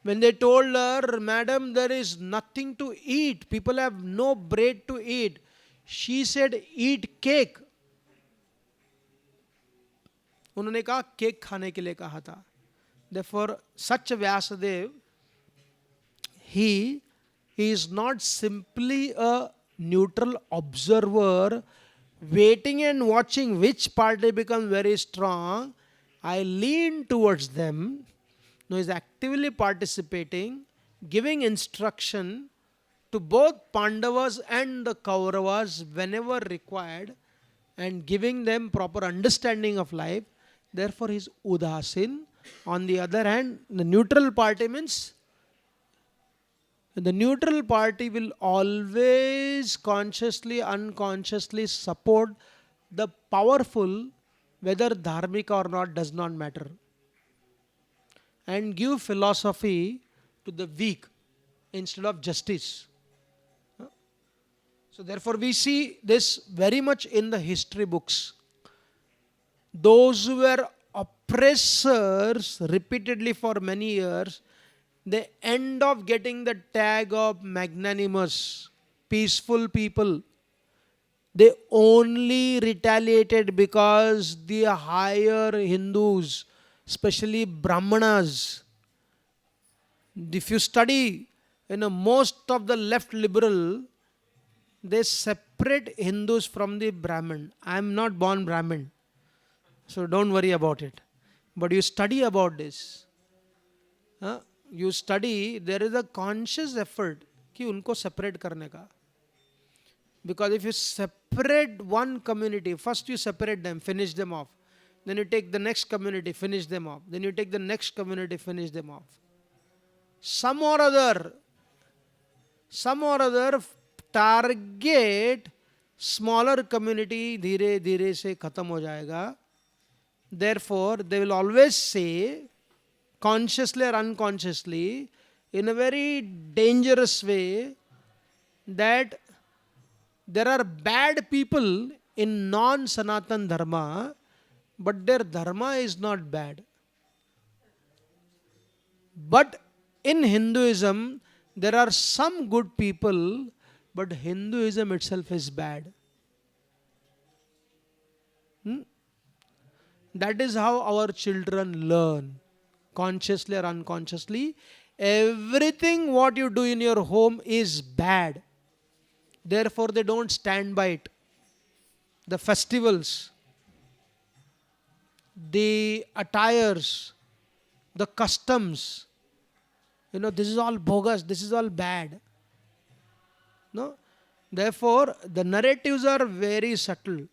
When they told her, Madam, there is nothing to eat, people have no bread to eat, she said, eat cake. उन्होंने कहा cake खाने के लिए कहा था. Therefore, such a Vyasadev, he is not simply a neutral observer waiting and watching which party becomes very strong, I lean towards them. No, he is actively participating, giving instruction to both Pandavas and the Kauravas whenever required, and giving them proper understanding of life. Therefore, he is Udasin. On the other hand, the neutral party means the neutral party will always consciously, unconsciously support the powerful, whether dharmika or not does not matter, and give philosophy to the weak instead of justice. So therefore we see this very much in the history books. Those who were oppressors repeatedly for many years, they end up getting the tag of magnanimous, peaceful people. They only retaliated because the higher Hindus, especially Brahmanas, if you study most of the left liberal, they separate Hindus from the Brahmin. I am not born Brahmin, so don't worry about it. But you study about this. You study, there is a conscious effort कि उनको separate करने का. Because if you separate one community, first you separate them, finish them off. Then you take the next community, finish them off. Then you take the next community, finish them off. Some or other target smaller community धीरे धीरे से खत्म हो जाएगा. Therefore, they will always say, consciously or unconsciously, in a very dangerous way, that there are bad people in non-Sanatan Dharma, but their Dharma is not bad. But in Hinduism, there are some good people, but Hinduism itself is bad. That is how our children learn, consciously or unconsciously. Everything what you do in your home is bad. Therefore, they don't stand by it. The festivals, the attires, the customs, this is all bogus, this is all bad. No? Therefore, the narratives are very subtle.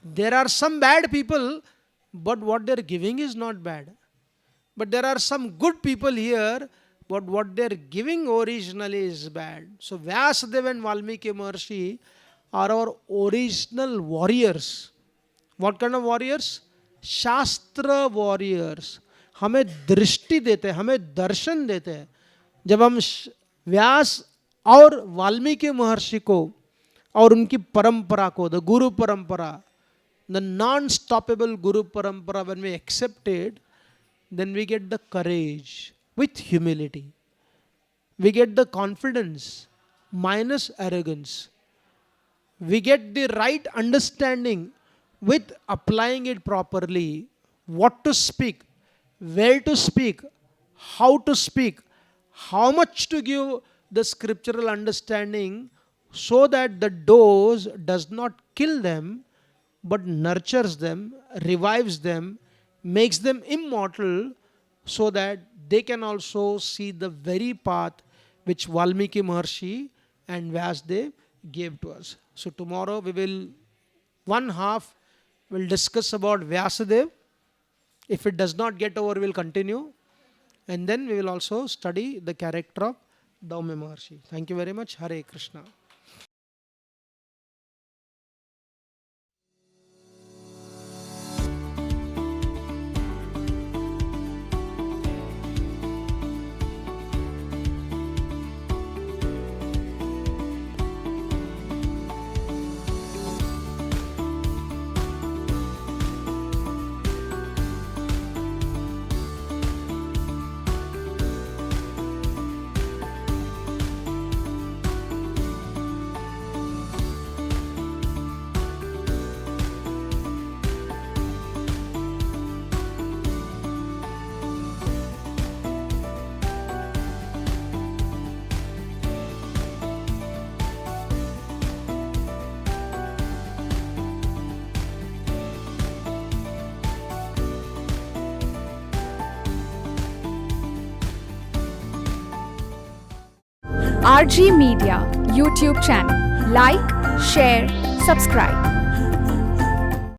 There are some bad people, but what they're giving is not bad. But there are some good people here, but what they're giving originally is bad. So Vyasadeva and Valmiki Maharshi are our original warriors. What kind of warriors? शास्त्र warriors. हमें दृष्टि देते हैं, हमें दर्शन देते हैं. जब हम व्यास और वाल्मीकि महर्षि को और उनकी परंपरा को, द गुरु परंपरा, the non-stoppable Guru Parampara, when we accept it, then we get the courage with humility. We get the confidence minus arrogance. We get the right understanding with applying it properly. What to speak, where to speak, how to speak, how much to give the scriptural understanding, so that the dose does not kill them, but nurtures them, revives them, makes them immortal, so that they can also see the very path which Valmiki Maharshi and Vyasadeva gave to us. So tomorrow we will, one half will discuss about Vyasadeva. If it does not get over, we will continue. And then we will also study the character of Dhaumya Maharshi. Thank you very much. Hare Krishna. RG Media YouTube channel. Like, share, subscribe.